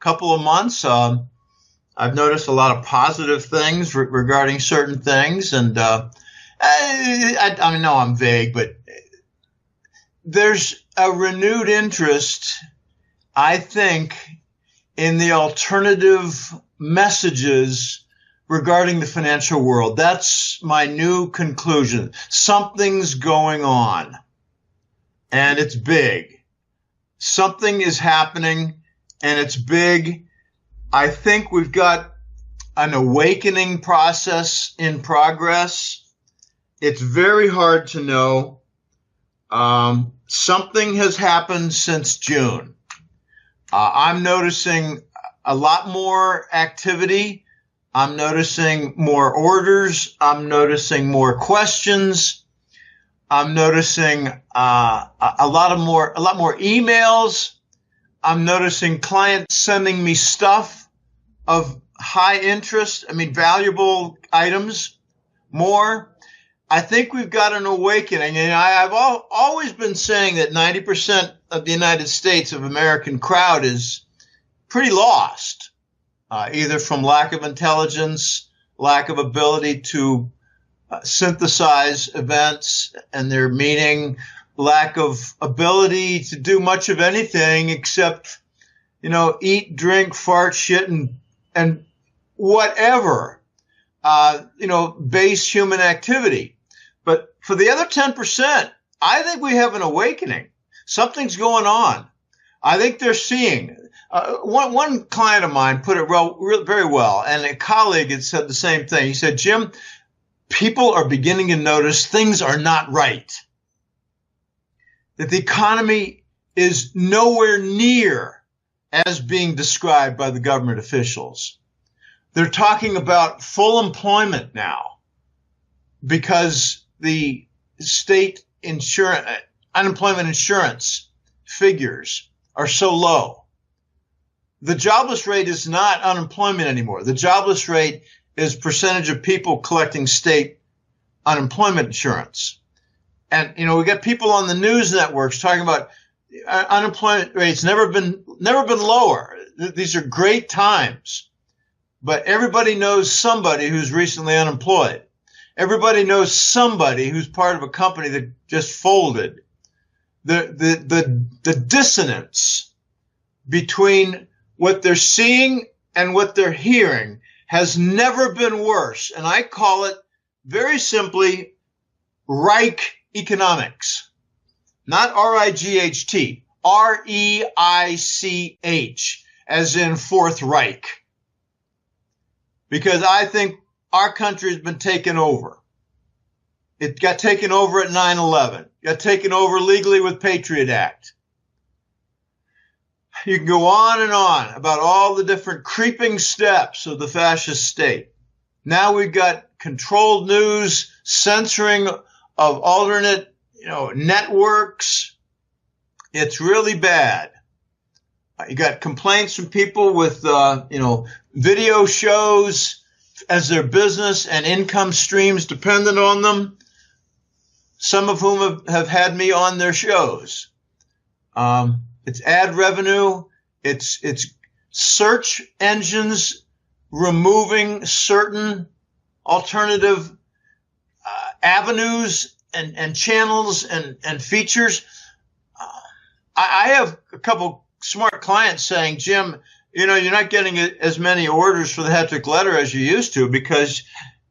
couple of months. I've noticed a lot of positive things regarding certain things, and I know I'm vague, but there's a renewed interest, I think, in the alternative messages regarding the financial world. That's my new conclusion. Something's going on, and it's big. Something is happening, and it's big. I think we've got an awakening process in progress. It's very hard to know. Something has happened since June. I'm noticing a lot more activity. I'm noticing more orders. I'm noticing more questions. I'm noticing a lot more emails. I'm noticing clients sending me stuff of high interest. Valuable items, more. I think we've got an awakening, and I've always been saying that 90% of the United States of American crowd is pretty lost, either from lack of intelligence, lack of ability to synthesize events and their meaning, lack of ability to do much of anything except, eat, drink, fart, shit, and whatever, base human activity. But for the other 10%, I think we have an awakening. Something's going on. I think they're seeing. One client of mine put it very well, and a colleague had said the same thing. He said, Jim, people are beginning to notice things are not right. That the economy is nowhere near as being described by the government officials. They're talking about full employment now because the state unemployment insurance figures are so low. The jobless rate is not unemployment anymore. The jobless rate is percentage of people collecting state unemployment insurance. And, we got people on the news networks talking about unemployment rates never been lower. These are great times. But everybody knows somebody who's recently unemployed. Everybody knows somebody who's part of a company that just folded. The dissonance between what they're seeing and what they're hearing has never been worse. And I call it very simply Reich economics. Not R-I-G-H-T, R-E-I-C-H, as in Fourth Reich. Because I think our country has been taken over. It got taken over at 9/11. Got taken over legally with Patriot Act. You can go on and on about all the different creeping steps of the fascist state. Now we've got controlled news, censoring of alternate, networks. It's really bad. You got complaints from people with, video shows as their business and income streams dependent on them, some of whom have had me on their shows. It's ad revenue. It's search engines removing certain alternative avenues and channels and features. I have a couple smart clients saying, Jim, you're not getting as many orders for the Hetrick letter as you used to because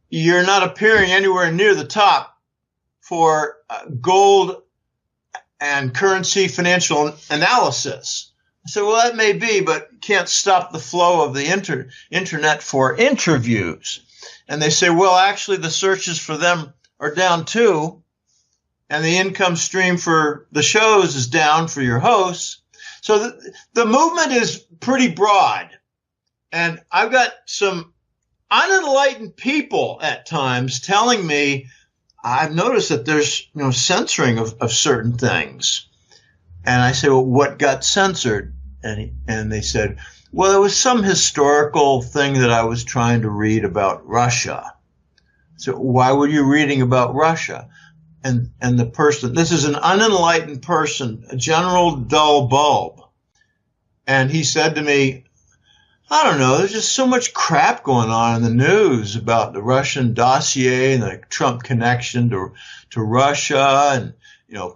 you're not appearing anywhere near the top for gold and currency financial analysis. I said, well, that may be, but can't stop the flow of the internet for interviews. And they say, well, actually, the searches for them are down too, and the income stream for the shows is down for your hosts. So the movement is pretty broad. And I've got some unenlightened people at times telling me, I've noticed that there's censoring of certain things. And I say, well, what got censored? And they said, well, it was some historical thing that I was trying to read about Russia. So why were you reading about Russia? And the person, this is an unenlightened person, a general dull bulb. And he said to me, I don't know. There's just so much crap going on in the news about the Russian dossier and the Trump connection to Russia and,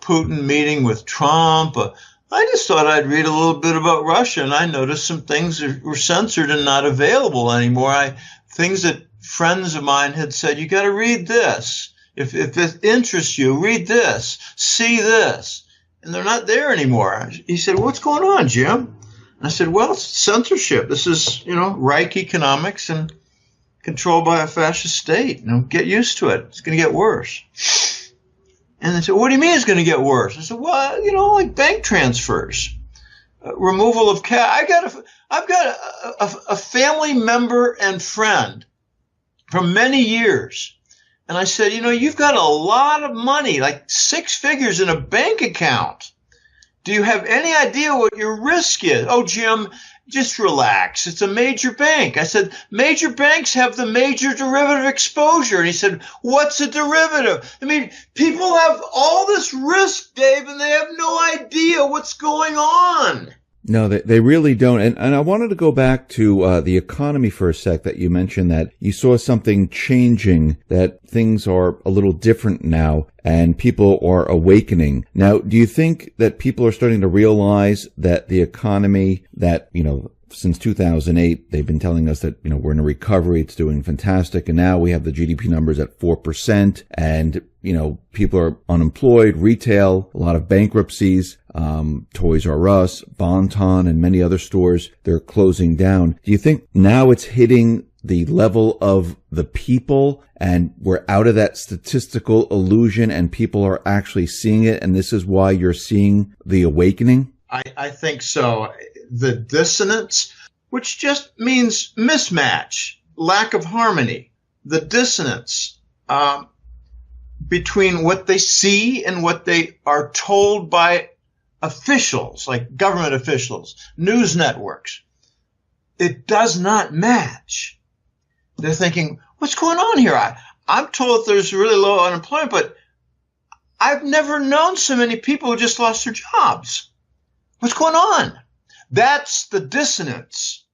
Putin meeting with Trump. I just thought I'd read a little bit about Russia, and I noticed some things that were censored and not available anymore. Things that friends of mine had said, you got to read this. If it interests you, read this, see this. And they're not there anymore. He said, what's going on, Jim? I said, well, it's censorship. This is, Reich economics and controlled by a fascist state. Get used to it. It's going to get worse. And they said, what do you mean it's going to get worse? I said, well, like bank transfers, removal of cash. I've got a family member and friend from many years. And I said, you've got a lot of money, like 6 figures in a bank account. Do you have any idea what your risk is? Oh, Jim, just relax. It's a major bank. I said, major banks have the major derivative exposure. And he said, what's a derivative? I mean, people have all this risk, Dave, and they have no idea what's going on. No, they really don't. And I wanted to go back to the economy for a sec, that you mentioned that you saw something changing, that things are a little different now and people are awakening. Now, do you think that people are starting to realize that the economy that, since 2008, they've been telling us that, we're in a recovery, it's doing fantastic. And now we have the GDP numbers at 4% and, people are unemployed, retail, a lot of bankruptcies, Toys R Us, Bon-Ton, and many other stores, they're closing down. Do you think now it's hitting the level of the people and we're out of that statistical illusion and people are actually seeing it? And this is why you're seeing the awakening? I think so. The dissonance, which just means mismatch, lack of harmony, the dissonance between what they see and what they are told by officials, like government officials, news networks. It does not match. They're thinking, what's going on here? I'm told there's really low unemployment, but I've never known so many people who just lost their jobs. What's going on? That's the dissonance.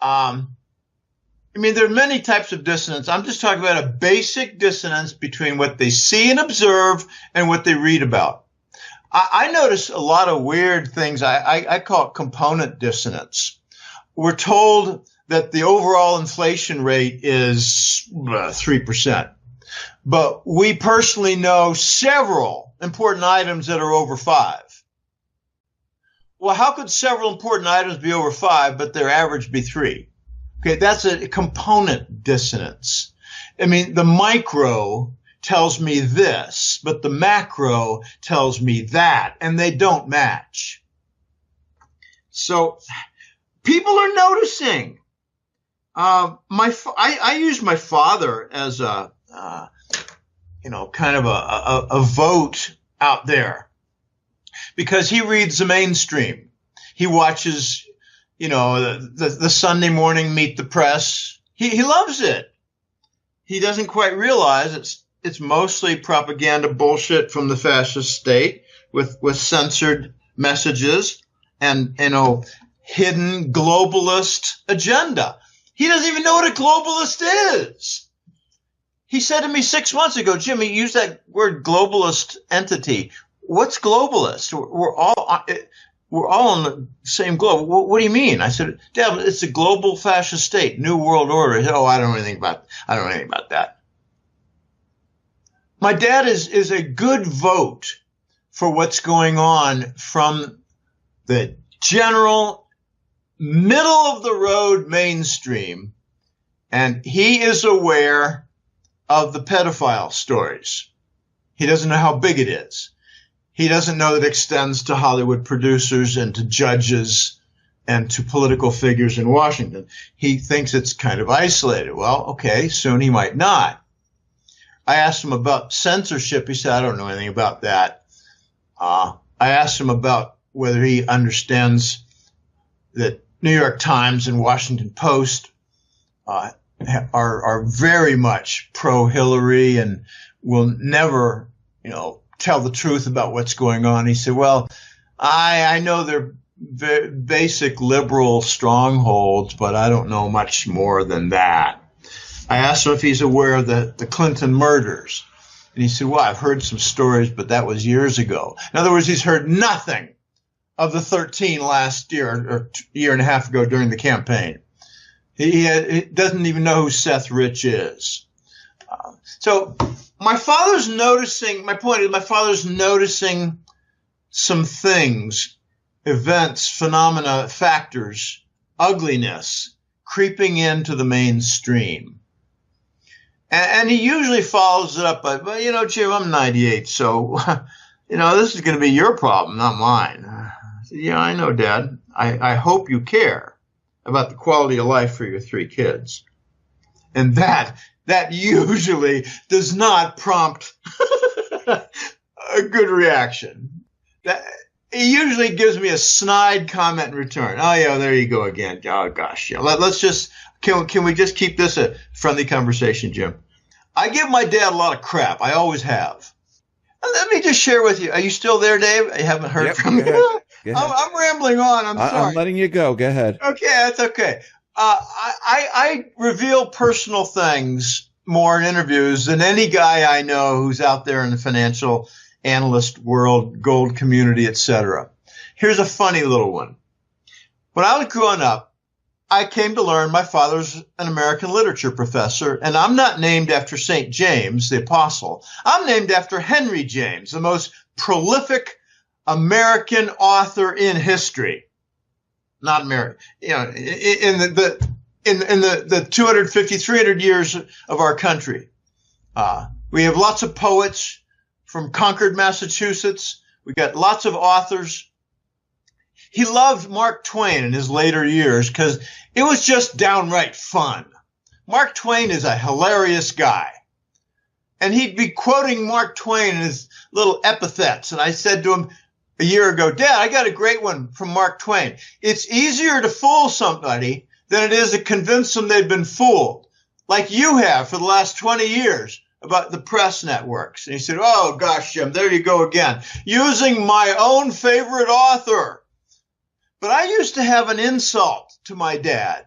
There are many types of dissonance. I'm just talking about a basic dissonance between what they see and observe and what they read about. I notice a lot of weird things. I call it component dissonance. We're told that the overall inflation rate is 3%. But we personally know several important items that are over 5. Well, how could several important items be over 5, but their average be 3? Okay, that's a component dissonance. The micro tells me this, but the macro tells me that, and they don't match. So people are noticing. I use my father as a kind of a vote out there, because he reads the mainstream. He watches, the Sunday morning Meet the Press. He loves it. He doesn't quite realize it's mostly propaganda bullshit from the fascist state with censored messages and, hidden globalist agenda. He doesn't even know what a globalist is. He said to me 6 months ago, Jimmy, use that word globalist entity. What's globalist? We're all on the same globe. What do you mean? I said, Dad, it's a global fascist state, new world order. He said, I don't know anything about that. My dad is a good vote for what's going on from the general middle of the road mainstream, and he is aware of the pedophile stories. He doesn't know how big it is. He doesn't know that it extends to Hollywood producers and to judges and to political figures in Washington. He thinks it's kind of isolated. Well, okay, soon he might not. I asked him about censorship. He said, I don't know anything about that. I asked him about whether he understands that New York Times and Washington Post are very much pro-Hillary and will never, tell the truth about what's going on. He said, well, I know they're basic liberal strongholds, but I don't know much more than that. I asked him if he's aware of the Clinton murders. And he said, well, I've heard some stories, but that was years ago. In other words, he's heard nothing of the 13 last year or year and a half ago during the campaign. He doesn't even know who Seth Rich is. So my father's noticing, my point is my father's noticing some things, events, phenomena, factors, ugliness creeping into the mainstream. And he usually follows it up by, well, you know, Jim, I'm 98, so, you know, this is going to be your problem, not mine. I said, yeah, I know, Dad. I hope you care about the quality of life for your 3 kids. And that usually does not prompt a good reaction. He usually gives me a snide comment in return. Oh, yeah, there you go again. Oh, gosh. Yeah. Let's just, can we just keep this a friendly conversation, Jim? I give my dad a lot of crap. I always have. And let me just share with you. Are you still there, Dave? I haven't heard from you. I'm rambling on. I'm sorry. I'm letting you go. Go ahead. Okay, that's okay. I reveal personal things more in interviews than any guy I know who's out there in the financial analyst world, gold community, etc. Here's a funny little one. When I was growing up, I came to learn my father's an American literature professor, and I'm not named after St. James, the apostle. I'm named after Henry James, the most prolific American author in history. Not American, you know, in the 250, 300 years of our country. We have lots of poets from Concord, Massachusetts. We got lots of authors. He loved Mark Twain in his later years because it was just downright fun. Mark Twain is a hilarious guy. And he'd be quoting Mark Twain in his little epithets. And I said to him a year ago, Dad, I got a great one from Mark Twain. It's easier to fool somebody than it is to convince them they've been fooled, like you have for the last 20 years about the press networks. And he said, oh, gosh, Jim, there you go again, using my own favorite author. But I used to have an insult to my dad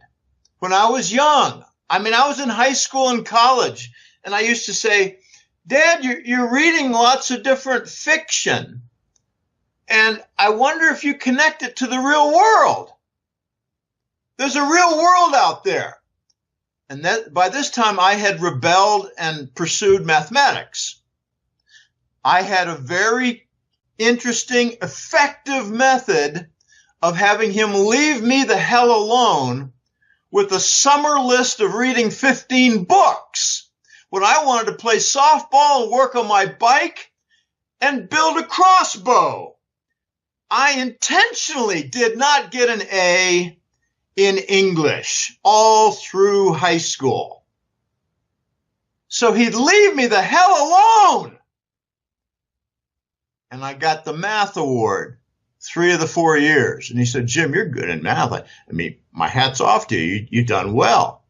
when I was young. I mean, I was in high school and college, and I used to say, Dad, you're reading lots of different fiction, and I wonder if you connect it to the real world. There's a real world out there. And that by this time, I had rebelled and pursued mathematics. I had a very interesting, effective method of having him leave me the hell alone with a summer list of reading 15 books when I wanted to play softball and work on my bike and build a crossbow. I intentionally did not get an A in English all through high school. So he'd leave me the hell alone. And I got the math award 3 of the 4 years. And he said, Jim, you're good in math. I mean, my hat's off to you. You've done well.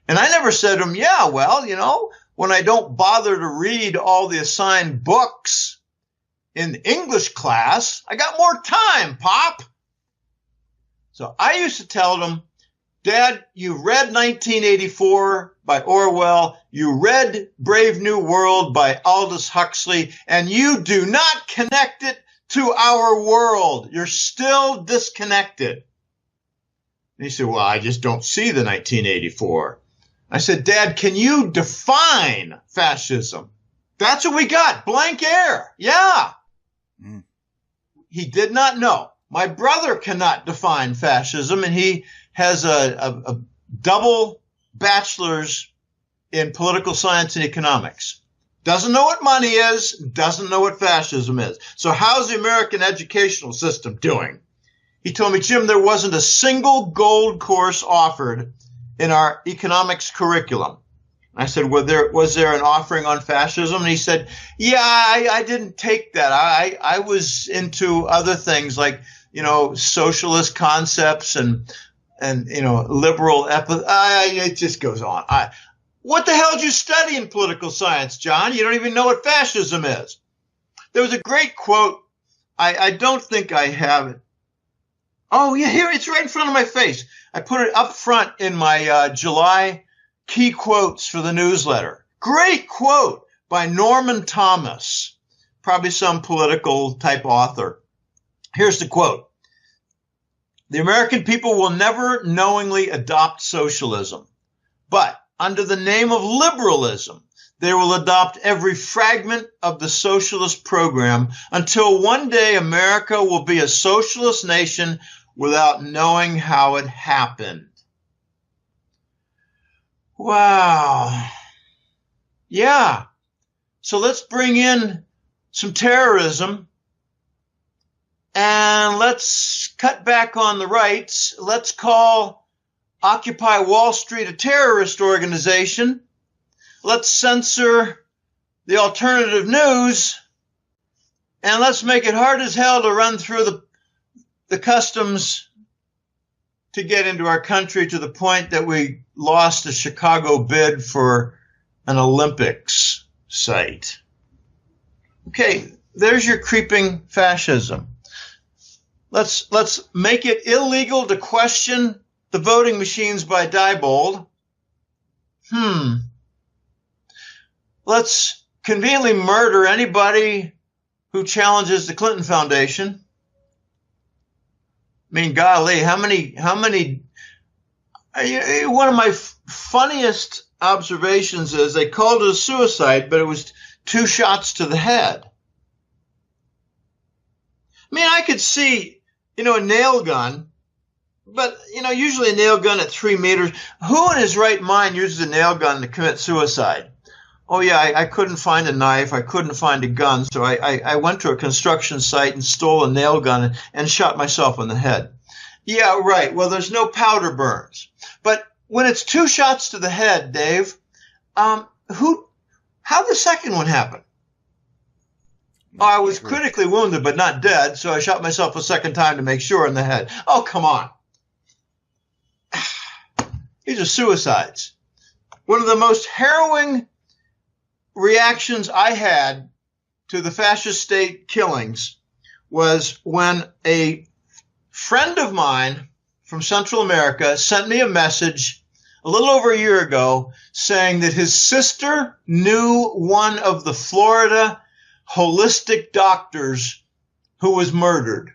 And I never said to him, yeah, well, you know, when I don't bother to read all the assigned books in English class, I got more time, Pop. So I used to tell them, Dad, you read 1984 by Orwell, you read Brave New World by Aldous Huxley, and you do not connect it to our world. You're still disconnected. And he said, well, I just don't see the 1984. I said, Dad, can you define fascism? That's what we got, blank air. Yeah. He did not know. My brother cannot define fascism, and he has a double bachelor's in political science and economics. Doesn't know what money is, doesn't know what fascism is. So how's the American educational system doing? He told me, Jim, there wasn't a single gold course offered in our economics curriculum. I said, was there an offering on fascism? And he said, yeah, I didn't take that. I was into other things like, you know, socialist concepts and you know, liberal, it just goes on. What the hell did you study in political science, John? You don't even know what fascism is. There was a great quote. I don't think I have it Oh, yeah, here, it's right in front of my face. I put it up front in my July key quotes for the newsletter. Great quote by Norman Thomas, probably some political type author. Here's the quote. The American people will never knowingly adopt socialism, but under the name of liberalism, they will adopt every fragment of the socialist program until one day America will be a socialist nation without knowing how it happened. Wow. Yeah. So let's bring in some terrorism and let's cut back on the rights. Let's call Occupy Wall Street a terrorist organization. Let's censor the alternative news, and let's make it hard as hell to run through the customs to get into our country, to the point that we lost a Chicago bid for an Olympics site. Okay, there's your creeping fascism. Let's make it illegal to question the voting machines by Diebold. Let's conveniently murder anybody who challenges the Clinton Foundation. I mean, golly, how many, one of my funniest observations is they called it a suicide, but it was 2 shots to the head. I mean, I could see, a nail gun, but, usually a nail gun at 3 meters. Who in his right mind uses a nail gun to commit suicide? Oh, yeah, I couldn't find a knife. I couldn't find a gun. So I went to a construction site and stole a nail gun and shot myself in the head. Yeah, right. Well, there's no powder burns. But when it's 2 shots to the head, Dave, how'd the second one happen? Oh, I was critically wounded, but not dead. So I shot myself a second time to make sure in the head. Oh, come on. These are suicides. One of the most harrowing reactions I had to the fascist state killings was when a friend of mine from Central America sent me a message a little over a year ago saying that his sister knew one of the Florida holistic doctors who was murdered.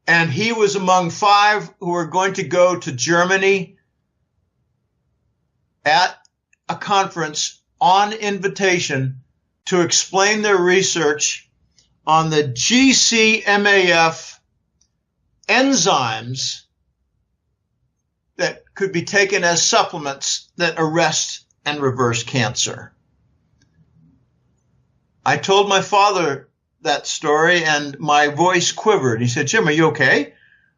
And he was among 5 who were going to go to Germany at a conference on invitation to explain their research on the GCMAF enzymes that could be taken as supplements that arrest and reverse cancer. I told my father that story and my voice quivered. He said, Jim, are you okay? I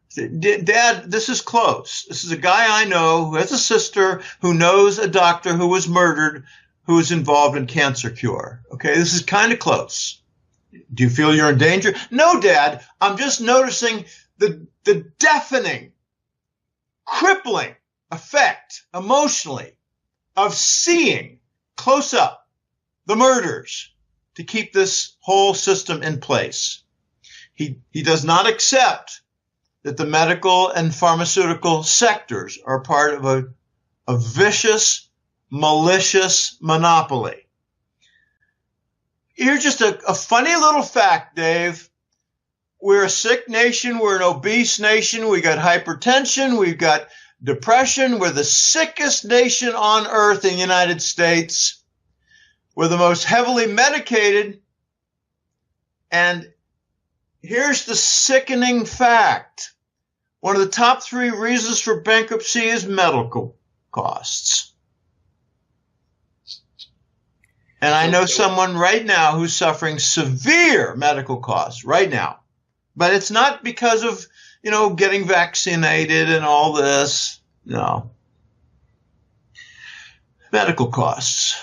said, Dad, this is close. This is a guy I know who has a sister who knows a doctor who was murdered who is involved in cancer cure. Okay, this is kind of close. Do you feel you're in danger? No, Dad, I'm just noticing the deafening, crippling effect emotionally of seeing close up the murders to keep this whole system in place. He does not accept that the medical and pharmaceutical sectors are part of a vicious, malicious monopoly. Here's just a funny little fact, Dave. We're a sick nation. We're an obese nation. We got hypertension. We've got depression. We're the sickest nation on earth in the United States. We're the most heavily medicated. And here's the sickening fact. One of the top 3 reasons for bankruptcy is medical costs. And I know someone right now who's suffering severe medical costs right now. But it's not because of, getting vaccinated and all this. No. Medical costs.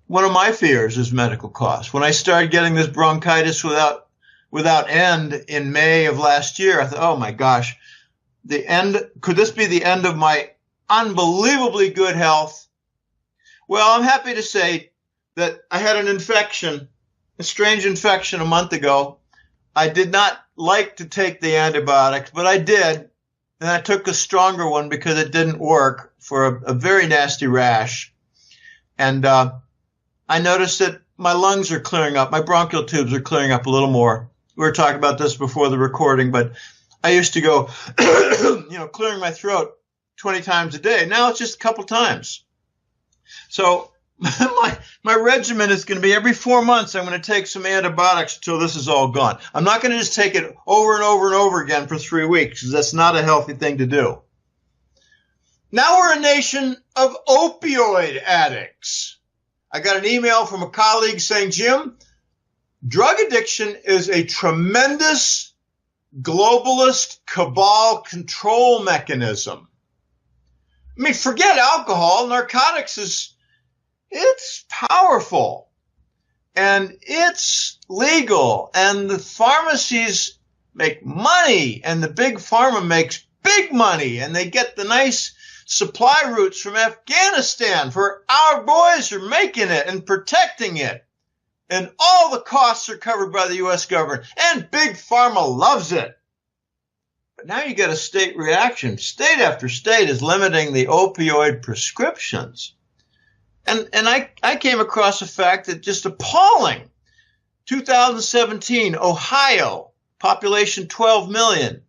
One of my fears is medical costs. When I started getting this bronchitis without end in May of last year, I thought, oh my gosh, could this be the end of my unbelievably good health? Well, I'm happy to say that I had an infection, a strange infection a month ago. I did not like to take the antibiotics, but I did. And I took a stronger one because it didn't work for a very nasty rash. And I noticed that my lungs are clearing up. My bronchial tubes are clearing up a little more. We were talking about this before the recording, but I used to go, clearing my throat 20 times a day. Now it's just a couple times. So my regimen is going to be every 4 months I'm going to take some antibiotics until this is all gone. I'm not going to just take it over and over and over again for 3 weeks, because that's not a healthy thing to do. Now we're a nation of opioid addicts. I got an email from a colleague saying, Jim, drug addiction is a tremendous globalist cabal control mechanism. I mean, forget alcohol. Narcotics it's powerful and it's legal, and the pharmacies make money, and the big pharma makes big money, and they get the nice supply routes from Afghanistan for our boys are making it and protecting it. And all the costs are covered by the U.S. government, and big pharma loves it. But now you get a state reaction. State after state is limiting the opioid prescriptions. And I came across a fact that just appalling. 2017, Ohio, population 12 million.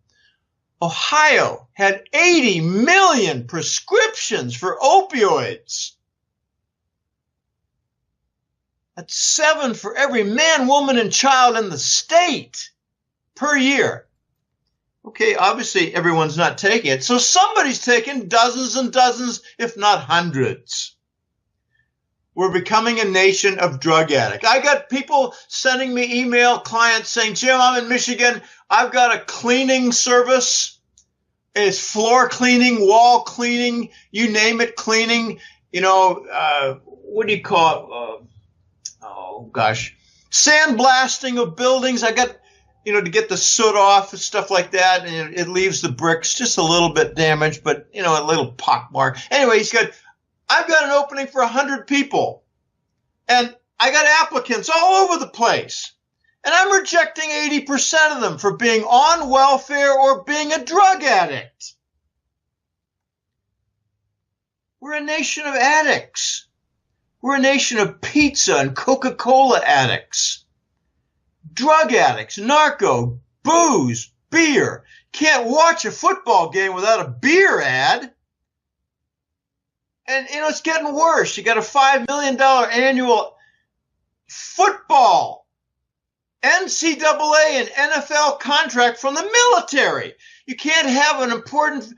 Ohio had 80 million prescriptions for opioids. That's 7 for every man, woman, and child in the state per year. Okay, obviously everyone's not taking it. So somebody's taking dozens and dozens, if not hundreds. We're becoming a nation of drug addicts. I got people sending me email, clients saying, Jim, I'm in Michigan. I've got a cleaning service. It's floor cleaning, wall cleaning, you name it, cleaning. What do you call it? Sandblasting of buildings. I got, to get the soot off and stuff like that. And it leaves the bricks just a little bit damaged, but, a little pock mark. Anyway, I've got an opening for 100 people. And I got applicants all over the place. And I'm rejecting 80% of them for being on welfare or being a drug addict. We're a nation of addicts. We're a nation of pizza and Coca-Cola addicts. Drug addicts, narco, booze, beer. Can't watch a football game without a beer ad. And, it's getting worse. You got a $5 million annual football, NCAA and NFL contract from the military. You can't have an important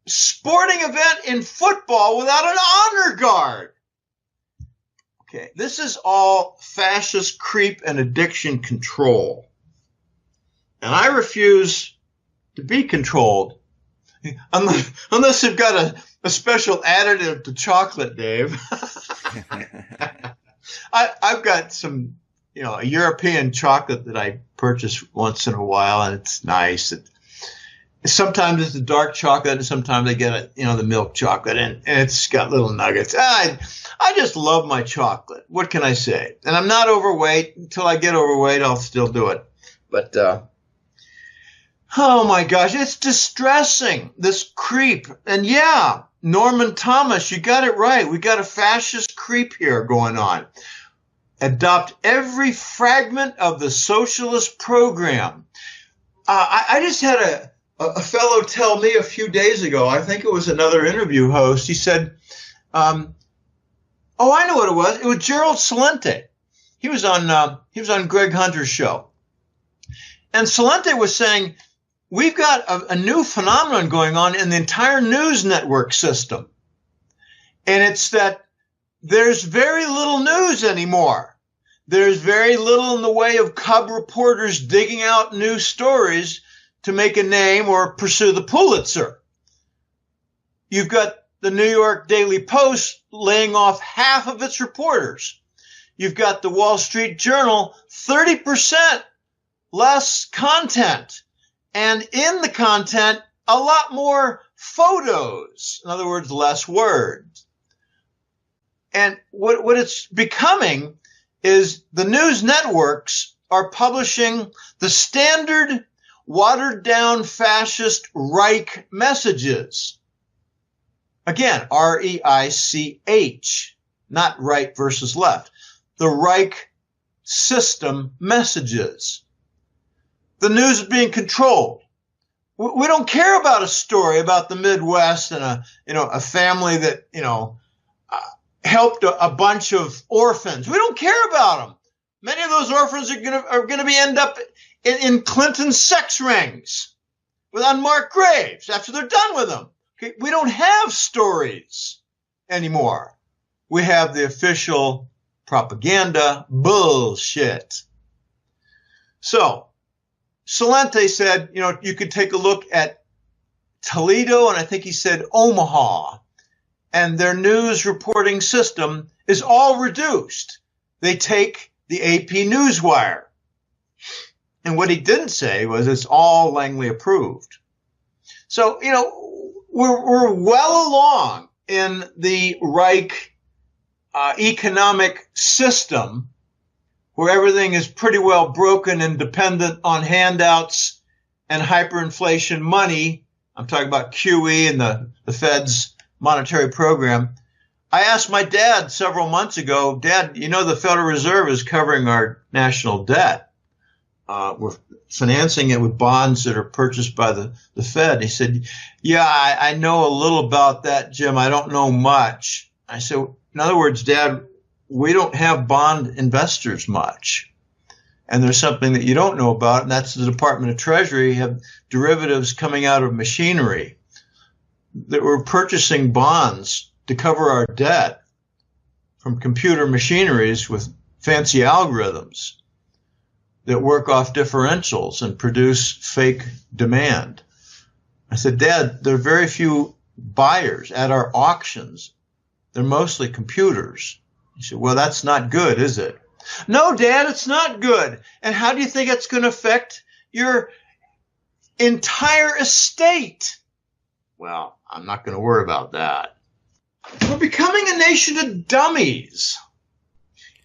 sporting event in football without an honor guard. Okay, this is all fascist creep and addiction control. And I refuse to be controlled unless you've got a special additive to chocolate, Dave. I've got some, a European chocolate that I purchase once in a while, and it's nice. Sometimes it's the dark chocolate, and sometimes I get the milk chocolate, and it's got little nuggets. I just love my chocolate. What can I say? And I'm not overweight. Until I get overweight, I'll still do it. But, oh my gosh, it's distressing, this creep. And yeah, Norman Thomas, you got it right. We got a fascist creep here going on. Adopt every fragment of the socialist program. I just had a fellow tell me a few days ago, I think it was another interview host, he said, I know what it was. It was Gerald Celente. He was on Greg Hunter's show. And Celente was saying, we've got a new phenomenon going on in the entire news network system. And it's that there's very little news anymore. There's very little in the way of cub reporters digging out new stories to make a name or pursue the Pulitzer. You've got the New York Daily Post laying off half of its reporters. You've got the Wall Street Journal, 30% less content. And in the content, a lot more photos. In other words, less words. And what it's becoming is the news networks are publishing the standard watered down fascist Reich messages. Again, R-E-I-C-H, not right versus left. The Reich system messages. The news is being controlled. We don't care about a story about the Midwest and a family that, helped a bunch of orphans. We don't care about them. Many of those orphans are going to end up in Clinton's sex rings with unmarked graves after they're done with them. Okay? We don't have stories anymore. We have the official propaganda bullshit. So, Salente said, you could take a look at Toledo, and I think he said Omaha, and their news reporting system is all reduced. They take the AP Newswire. And what he didn't say was it's all Langley approved. So, we're well along in the Reich economic system where everything is pretty well broken and dependent on handouts and hyperinflation money. I'm talking about QE and the Fed's monetary program. I asked my dad several months ago, Dad, the Federal Reserve is covering our national debt. We're financing it with bonds that are purchased by the Fed. He said, yeah, I know a little about that, Jim. I don't know much. I said, in other words, Dad, we don't have bond investors much. And there's something that you don't know about, and that's the Department of Treasury have derivatives coming out of machinery that we're purchasing bonds to cover our debt from computer machineries with fancy algorithms that work off differentials and produce fake demand. I said, Dad, there are very few buyers at our auctions. They're mostly computers. He said, well, that's not good, is it? No, Dad, it's not good. And how do you think it's going to affect your entire estate? Well, I'm not going to worry about that. We're becoming a nation of dummies.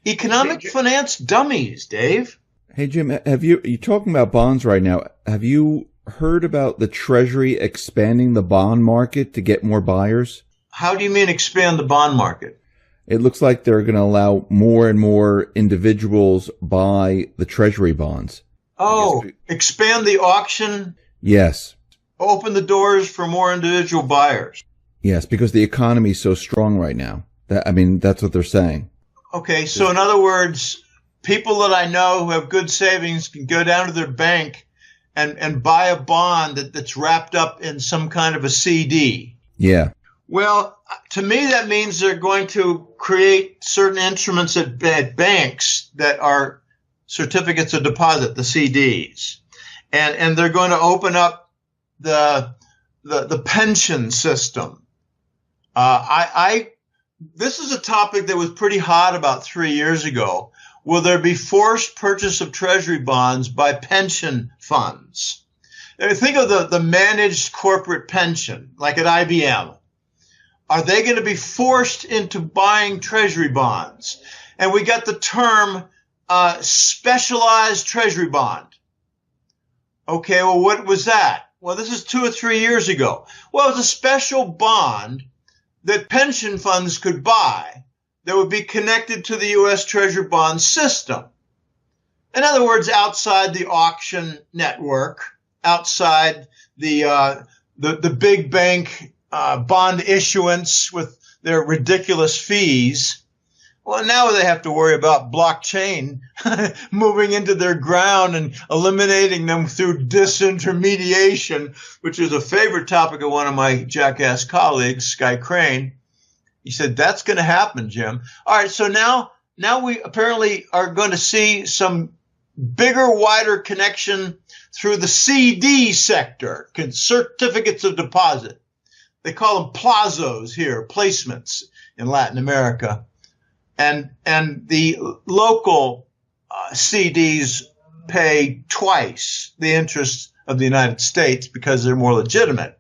Economic finance dummies, Dave. Hey, Jim, you're talking about bonds right now. Have you heard about the Treasury expanding the bond market to get more buyers? How do you mean expand the bond market? It looks like they're going to allow more and more individuals buy the Treasury bonds. Oh, expand the auction? Yes. Open the doors for more individual buyers. Yes, because the economy is so strong right now. That's what they're saying. Okay, so in other words, people that I know who have good savings can go down to their bank and buy a bond that's wrapped up in some kind of a CD. Yeah. Well, to me, that means they're going to create certain instruments at banks that are certificates of deposit, the CDs. And they're going to open up the pension system. This is a topic that was pretty hot about 3 years ago. Will there be forced purchase of Treasury bonds by pension funds? Think of the managed corporate pension, like at IBM. Are they going to be forced into buying Treasury bonds? And we got the term specialized Treasury bond. Okay, well, what was that? Well, this is 2 or 3 years ago. Well, it was a special bond that pension funds could buy that would be connected to the U.S. Treasury bond system. In other words, outside the auction network, outside the big bank bond issuance with their ridiculous fees. Well, now they have to worry about blockchain moving into their ground and eliminating them through disintermediation, which is a favorite topic of one of my jackass colleagues, Sky Crane. He said, that's going to happen, Jim. All right, so now we apparently are going to see some bigger, wider connection through the CD sector, certificates of deposit. They call them plazos here, placements in Latin America. And the local CDs pay twice the interest of the United States because they're more legitimate.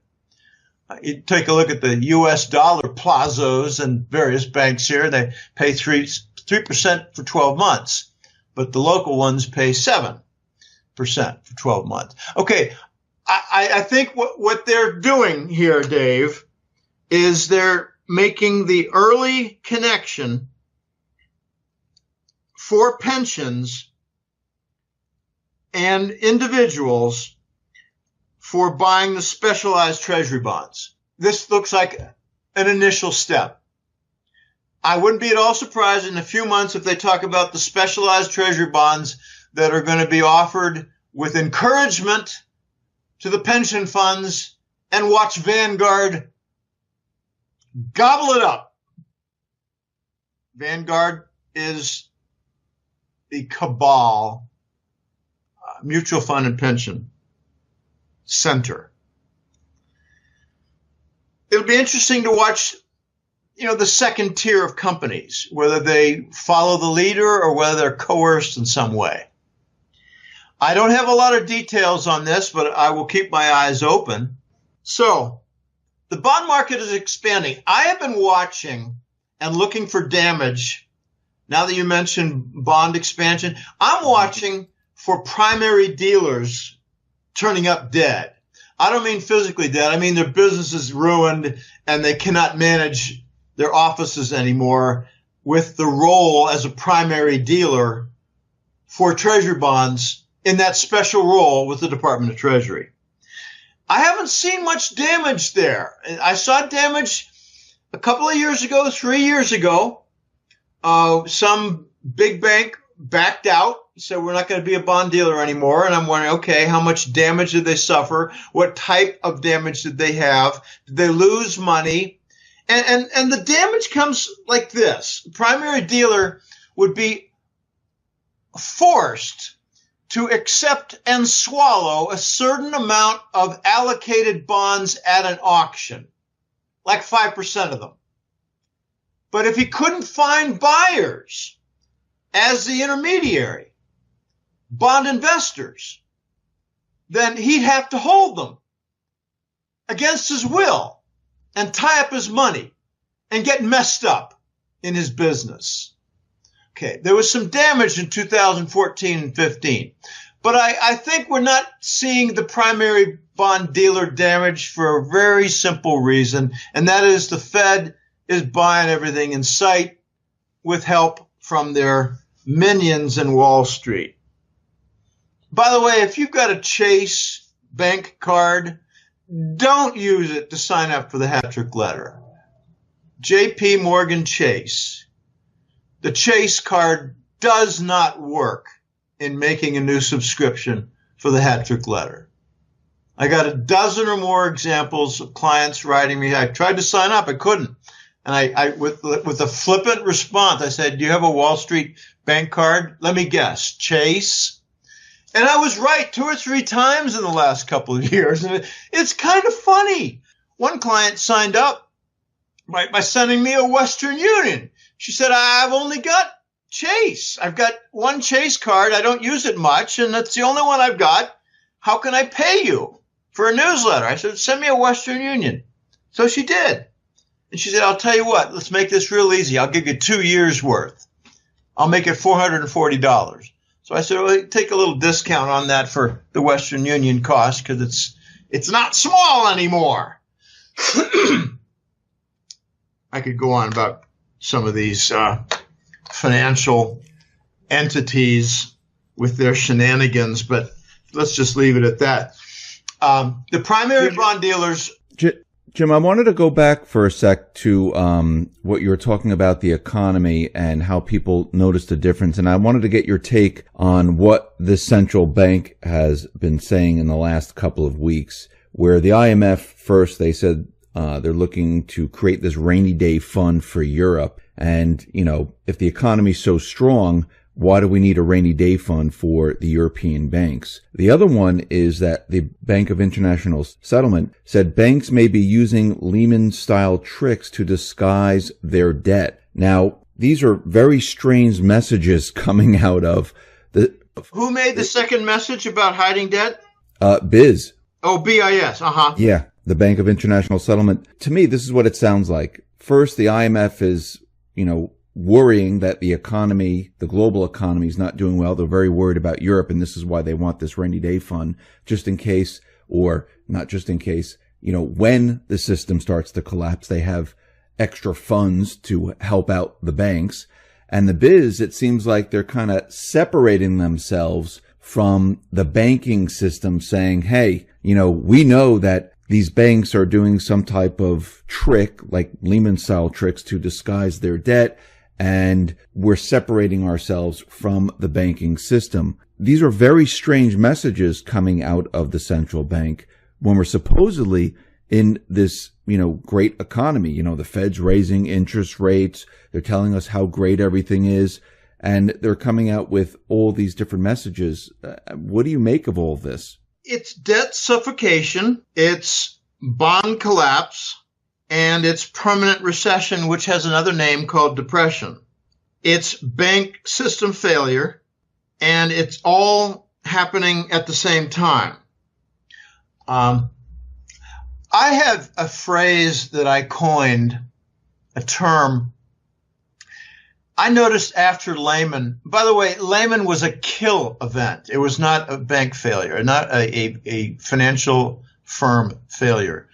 You take a look at the U.S. dollar plazos and various banks here. They pay 3% for 12 months, but the local ones pay 7%. for 12 months. Okay, I think what they're doing here, Dave, is they're making the early connection for pensions and individuals for buying the specialized treasury bonds. This looks like an initial step. I wouldn't be at all surprised in a few months if they talk about the specialized treasury bonds that are going to be offered with encouragement to the pension funds, and watch Vanguard gobble it up. Vanguard is the cabal mutual fund and pension center. It'll be interesting to watch, the second tier of companies, whether they follow the leader or whether they're coerced in some way. I don't have a lot of details on this, but I will keep my eyes open. So, the bond market is expanding. I have been watching and looking for damage. Now that you mentioned bond expansion, I'm watching for primary dealers turning up dead. I don't mean physically dead. I mean their business is ruined and they cannot manage their offices anymore with the role as a primary dealer for treasury bonds in that special role with the Department of Treasury. I haven't seen much damage there. I saw damage a couple of years ago, 3 years ago. Some big bank backed out, said we're not going to be a bond dealer anymore. And I'm wondering, okay, how much damage did they suffer? What type of damage did they have? Did they lose money? And the damage comes like this. Primary dealer would be forced to accept and swallow a certain amount of allocated bonds at an auction, like 5% of them. But if he couldn't find buyers as the intermediary, bond investors, then he'd have to hold them against his will and tie up his money and get messed up in his business. Okay, there was some damage in 2014 and 15, but I think we're not seeing the primary bond dealer damage for a very simple reason, and that is the Fed is buying everything in sight with help from their minions in Wall Street. By the way, if you've got a Chase bank card, don't use it to sign up for the hat-trick letter. JP Morgan Chase. The Chase card does not work in making a new subscription for the hat-trick letter. I got a dozen or more examples of clients writing me. I tried to sign up. I couldn't. And I with a flippant response, I said, do you have a Wall Street bank card? Let me guess. Chase? And I was right 2 or 3 times in the last couple of years. And it's kind of funny. One client signed up by sending me a Western Union. She said, I've only got Chase. I've got one Chase card. I don't use it much, and that's the only one I've got. How can I pay you for a newsletter? I said, send me a Western Union. So she did. And she said, I'll tell you what, let's make this real easy. I'll give you 2 years worth. I'll make it $440. So I said, well, take a little discount on that for the Western Union cost because it's not small anymore. I could go on about some of these financial entities with their shenanigans, but let's just leave it at that. The primary bond dealers. Jim, I wanted to go back for a sec to what you were talking about, the economy and how people noticed the difference. And I wanted to get your take on what the central bank has been saying in the last couple of weeks, where the IMF first, they said they're looking to create this rainy day fund for Europe. And, if the economy's so strong, why do we need a rainy day fund for the European banks? The other one is that the Bank of International Settlement said banks may be using Lehman-style tricks to disguise their debt. Now, these are very strange messages coming out of the... Who made the second message about hiding debt? BIS. Oh, BIS, Yeah, the Bank of International Settlement. To me, this is what it sounds like. First, the IMF is, worrying that the economy, the global economy, is not doing well. They're very worried about Europe, and this is why they want this rainy day fund, just in case, or not just in case, when the system starts to collapse, they have extra funds to help out the banks. And the biz, it seems like they're kind of separating themselves from the banking system, saying, hey, we know that these banks are doing some type of trick, like Lehman-style tricks, to disguise their debt, and we're separating ourselves from the banking system. These are very strange messages coming out of the central bank when we're supposedly in this, great economy. The Fed's raising interest rates. They're telling us how great everything is, and they're coming out with all these different messages. What do you make of all this? It's debt suffocation. It's bond collapse. And it's permanent recession, which has another name called depression. It's bank system failure, and it's all happening at the same time. I have a phrase that I coined, a term. I noticed after Lehman, by the way, Lehman was a kill event. It was not a bank failure, not a financial firm failure.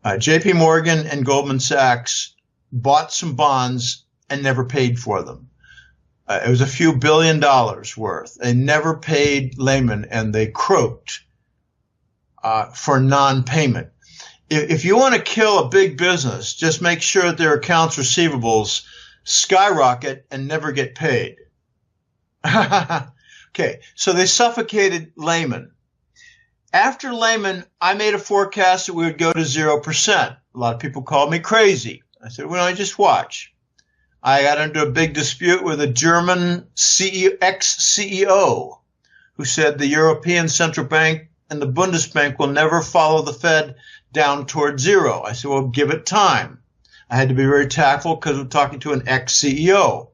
JP Morgan and Goldman Sachs bought some bonds and never paid for them. It was a few $1 billion worth. They never paid Lehman, and they croaked for non-payment. If you want to kill a big business, just make sure that their accounts receivables skyrocket and never get paid. Okay, so they suffocated Lehman. After Lehman, I made a forecast that we would go to 0%. A lot of people called me crazy. I said, well, just watch. I got into a big dispute with a German ex-CEO who said the European Central Bank and the Bundesbank will never follow the Fed down toward zero. I said, well, give it time. I had to be very tactful because I'm talking to an ex-CEO.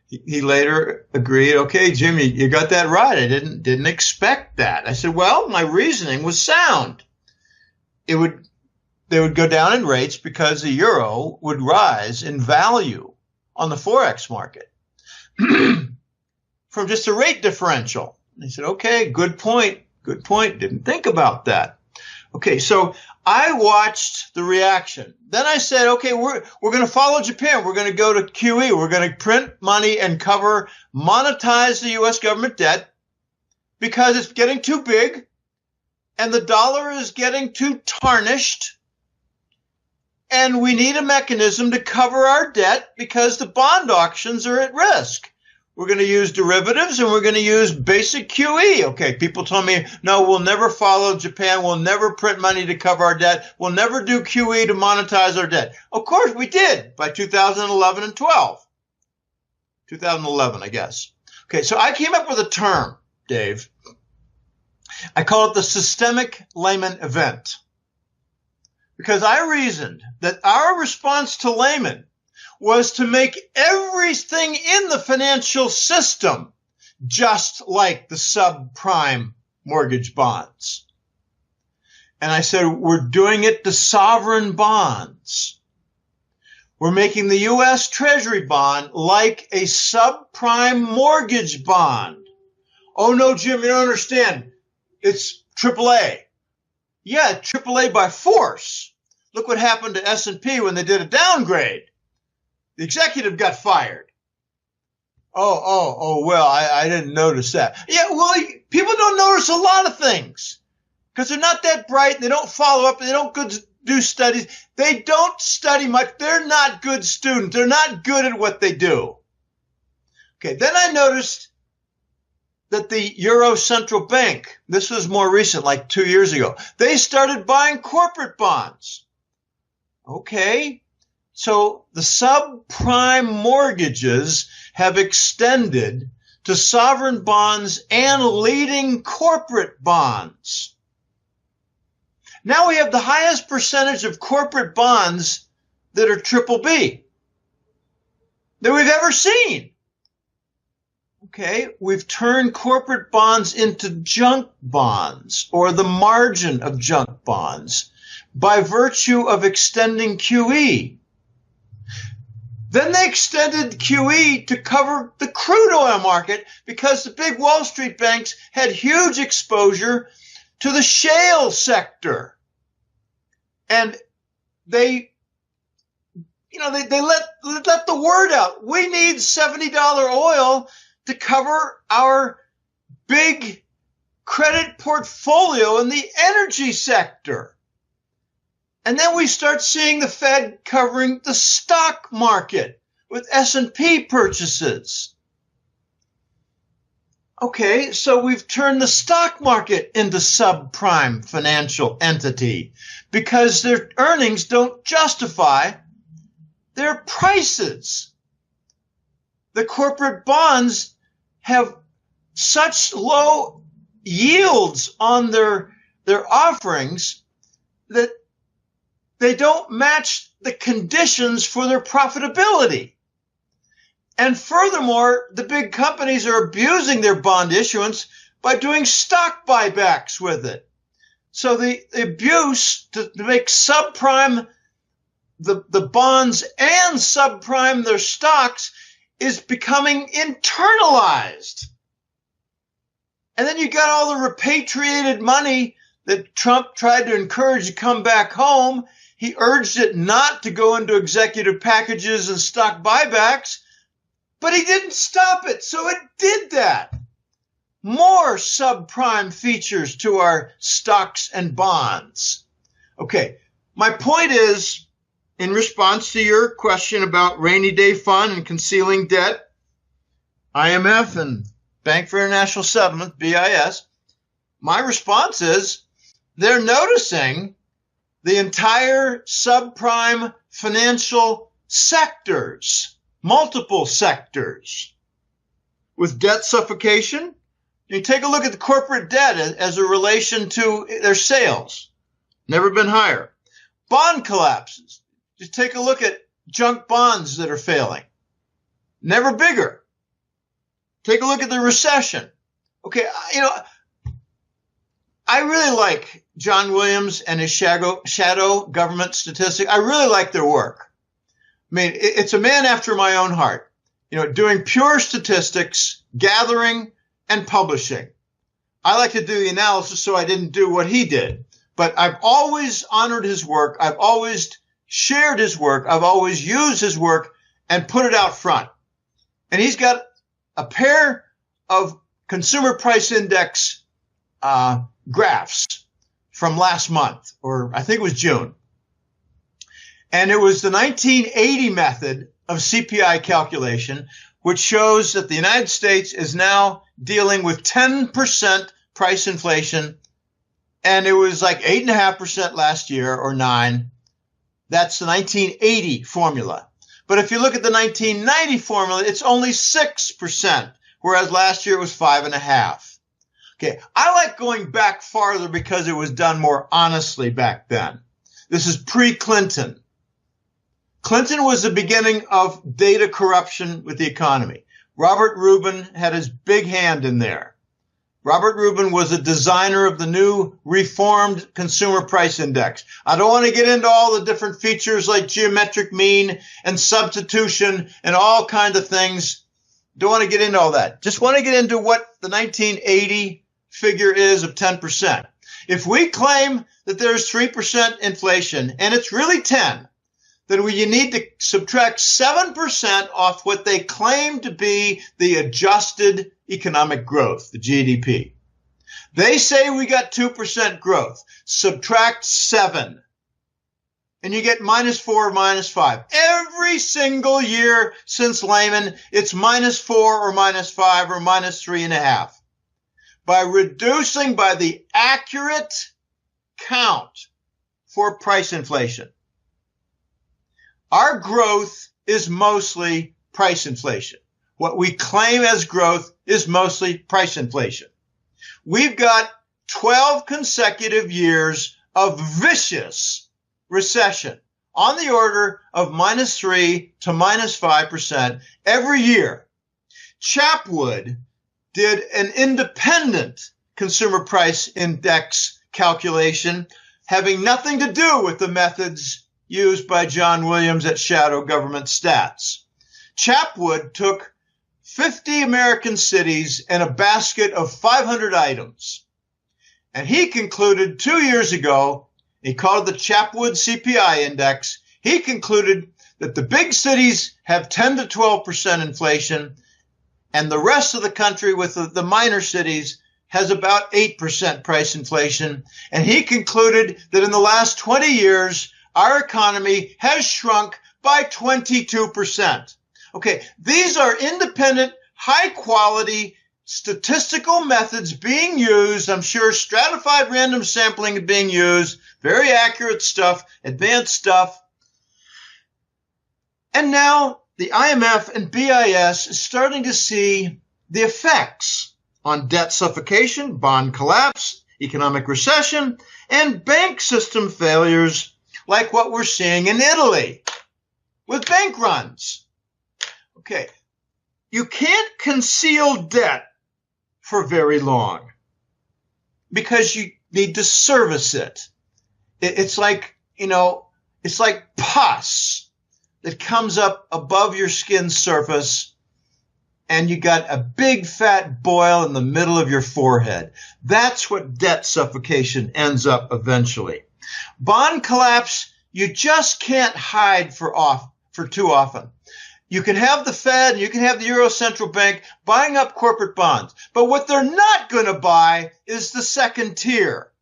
He later agreed, okay, Jimmy, you got that right. I didn't expect that. I said, well, my reasoning was sound. They would go down in rates because the euro would rise in value on the Forex market from just a rate differential. And he said, okay, good point. Didn't think about that. Okay, so I watched the reaction. Then I said, okay, we're going to follow Japan. We're going to go to QE. We're going to print money and monetize the U.S. government debt because it's getting too big and the dollar is getting too tarnished. And we need a mechanism to cover our debt because the bond auctions are at risk. We're going to use derivatives and we're going to use basic QE. Okay, people told me, no, we'll never follow Japan. We'll never print money to cover our debt. We'll never do QE to monetize our debt. Of course, we did by 2011 and 12. 2011, I guess. Okay, so I came up with a term, Dave. I call it the systemic Lehman event. Because I reasoned that our response to Lehman was to make everything in the financial system just like the subprime mortgage bonds. And I said, we're doing it to sovereign bonds. We're making the U.S. Treasury bond like a subprime mortgage bond. Oh, no, Jim, you don't understand. It's AAA. Yeah, AAA by force. Look what happened to S&P when they did a downgrade. The executive got fired. Well, I didn't notice that. Yeah, well, people don't notice a lot of things because they're not that bright. They don't follow up. They don't do studies. They don't study much. They're not good students. They're not good at what they do. Okay, then I noticed that the Euro Central Bank, this was more recent, like 2 years ago, they started buying corporate bonds. Okay. So the subprime mortgages have extended to sovereign bonds and leading corporate bonds. Now we have the highest percentage of corporate bonds that are BBB that we've ever seen. Okay, we've turned corporate bonds into junk bonds or the margin of junk bonds by virtue of extending QE. Then they extended QE to cover the crude oil market because the big Wall Street banks had huge exposure to the shale sector. And they let the word out. We need $70 oil to cover our big credit portfolio in the energy sector. And then we start seeing the Fed covering the stock market with S&P purchases. Okay, so we've turned the stock market into subprime financial entity because their earnings don't justify their prices. The corporate bonds have such low yields on their offerings that they don't match the conditions for their profitability. And furthermore, the big companies are abusing their bond issuance by doing stock buybacks with it. So the abuse to make subprime the bonds and subprime their stocks is becoming internalized. And then you got all the repatriated money that Trump tried to encourage to come back home. He urged it not to go into executive packages and stock buybacks, but he didn't stop it, so it did that. More subprime features to our stocks and bonds. Okay, my point is, in response to your question about rainy day fund and concealing debt, IMF and Bank for International Settlement, BIS, my response is they're noticing the entire subprime financial sectors, multiple sectors, with debt suffocation. You take a look at the corporate debt as a relation to their sales. Never been higher. Bond collapses. Just take a look at junk bonds that are failing. Never bigger. Take a look at the recession. Okay, I really like John Williams and his shadow government statistics. I really like their work. I mean, it's a man after my own heart, doing pure statistics, gathering and publishing. I like to do the analysis, so I didn't do what he did. But I've always honored his work. I've always shared his work. I've always used his work and put it out front. And he's got a pair of consumer price index graphs from last month, or I think it was June. And it was the 1980 method of CPI calculation, which shows that the United States is now dealing with 10% price inflation. And it was like 8.5% last year, or 9%. That's the 1980 formula. But if you look at the 1990 formula, it's only 6%, whereas last year it was 5.5%. Okay, I like going back farther because it was done more honestly back then. This is pre-Clinton. Clinton was the beginning of data corruption with the economy. Robert Rubin had his big hand in there. Robert Rubin was a designer of the new reformed consumer price index. I don't want to get into all the different features like geometric mean and substitution and all kinds of things. Don't want to get into all that. Just want to get into what the 1980 figure is of 10%. If we claim that there's 3% inflation and it's really 10, then you need to subtract 7% off what they claim to be the adjusted economic growth, the GDP. They say we got 2% growth. Subtract 7. And you get -4 or -5. Every single year since Lehman, it's -4 or -5 or -3.5. By reducing by the accurate count for price inflation. Our growth is mostly price inflation. What we claim as growth is mostly price inflation. We've got 12 consecutive years of vicious recession on the order of -3 to -5% every year. Chapwood did an independent consumer price index calculation having nothing to do with the methods used by John Williams at Shadow Government Stats. Chapwood took 50 American cities and a basket of 500 items. And he concluded 2 years ago, he called it the Chapwood CPI Index. He concluded that the big cities have 10 to 12% inflation, and the rest of the country with the minor cities has about 8% price inflation. And he concluded that in the last 20 years, our economy has shrunk by 22%. Okay, these are independent, high-quality statistical methods being used. I'm sure stratified random sampling is being used, very accurate stuff, advanced stuff. And now the IMF and BIS is starting to see the effects on debt suffocation, bond collapse, economic recession, and bank system failures like what we're seeing in Italy with bank runs. Okay, you can't conceal debt for very long because you need to service it. It's like, it's like pus that comes up above your skin surface and you got a big fat boil in the middle of your forehead. That's what debt suffocation ends up eventually. Bond collapse, you just can't hide for too often. You can have the Fed, you can have the Euro Central Bank buying up corporate bonds. But what they're not going to buy is the second tier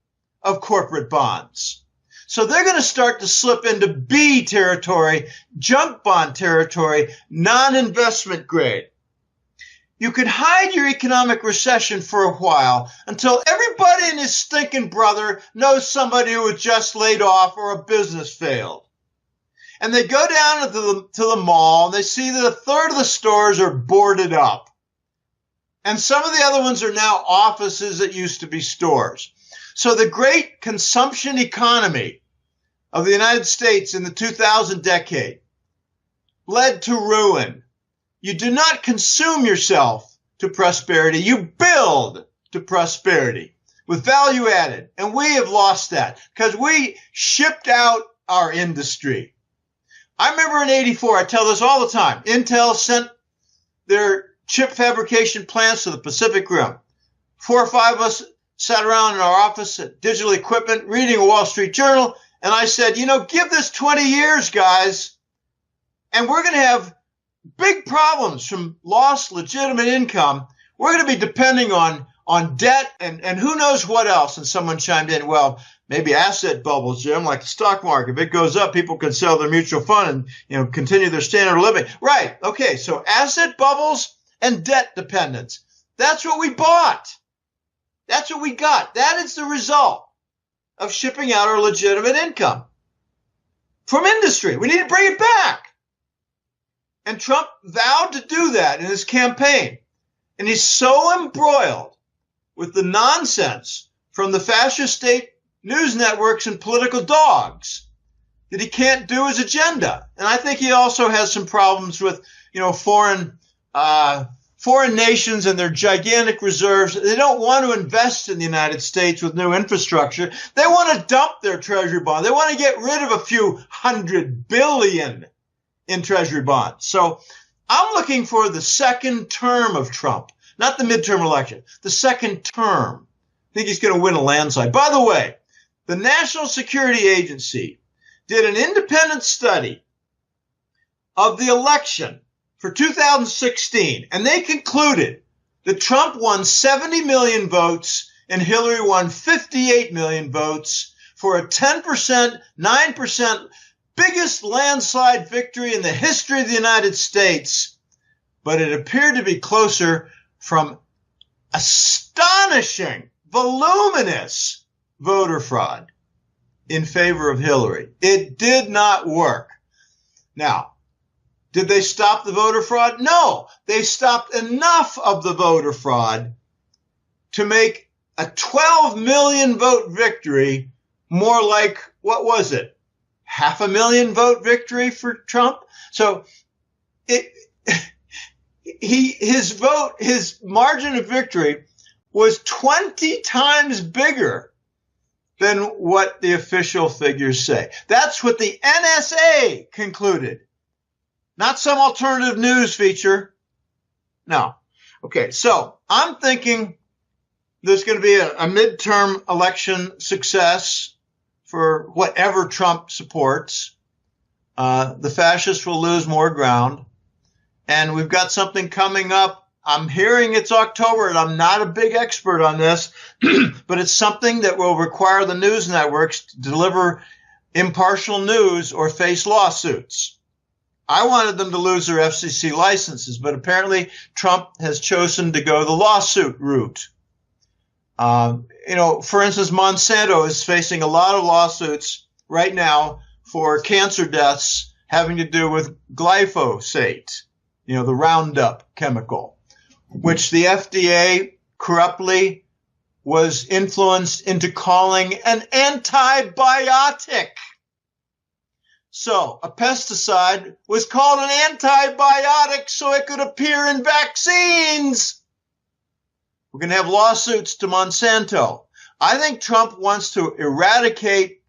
of corporate bonds. So they're going to start to slip into B territory, junk bond territory, non-investment grade. You can hide your economic recession for a while until everybody and his stinking brother knows somebody who was just laid off or a business failed. And they go down to the mall and they see that a third of the stores are boarded up. And some of the other ones are now offices that used to be stores. So the great consumption economy of the United States in the 2000 decade led to ruin. You do not consume yourself to prosperity. You build to prosperity with value added. And we have lost that because we shipped out our industry. I remember in 84, I tell this all the time, Intel sent their chip fabrication plants to the Pacific Rim. 4 or 5 of us sat around in our office at Digital Equipment reading a Wall Street Journal, and I said, give this 20 years, guys, and we're going to have big problems from lost legitimate income. We're going to be depending on debt and who knows what else. And someone chimed in, well, maybe asset bubbles, Jim, like the stock market. If it goes up, people can sell their mutual fund and, continue their standard of living. Right. Okay. So asset bubbles and debt dependence. That's what we bought. That's what we got. That is the result of shipping out our legitimate income from industry. We need to bring it back. And Trump vowed to do that in his campaign. And he's so embroiled with the nonsense from the fascist state news networks and political dogs that he can't do his agenda. And I think he also has some problems with, foreign nations and their gigantic reserves. They don't want to invest in the United States with new infrastructure. They want to dump their treasury bond. They want to get rid of a few $100 billion in treasury bonds. So I'm looking for the second term of Trump, not the midterm election, the second term. I think he's going to win a landslide. By the way, the National Security Agency did an independent study of the election for 2016, and they concluded that Trump won 70 million votes and Hillary won 58 million votes for a 10%, 9%, biggest landslide victory in the history of the United States. But it appeared to be closer from astonishing, voluminous voter fraud in favor of Hillary. It did not work. Now, did they stop the voter fraud? No, they stopped enough of the voter fraud to make a 12 million vote victory more like, what was it? 500,000 vote victory for Trump. So his margin of victory was 20 times bigger than what the official figures say. That's what the NSA concluded. not some alternative news feature. No. Okay, so I'm thinking there's going to be a midterm election success for whatever Trump supports. The fascists will lose more ground. And we've got something coming up. I'm hearing it's October, and I'm not a big expert on this, but it's something that will require the news networks to deliver impartial news or face lawsuits. I wanted them to lose their FCC licenses, but apparently Trump has chosen to go the lawsuit route. For instance, Monsanto is facing a lot of lawsuits right now for cancer deaths having to do with glyphosate, the Roundup chemical, which the FDA corruptly was influenced into calling an antibiotic. So a pesticide was called an antibiotic so it could appear in vaccines. We're going to have lawsuits to Monsanto. I think Trump wants to eradicate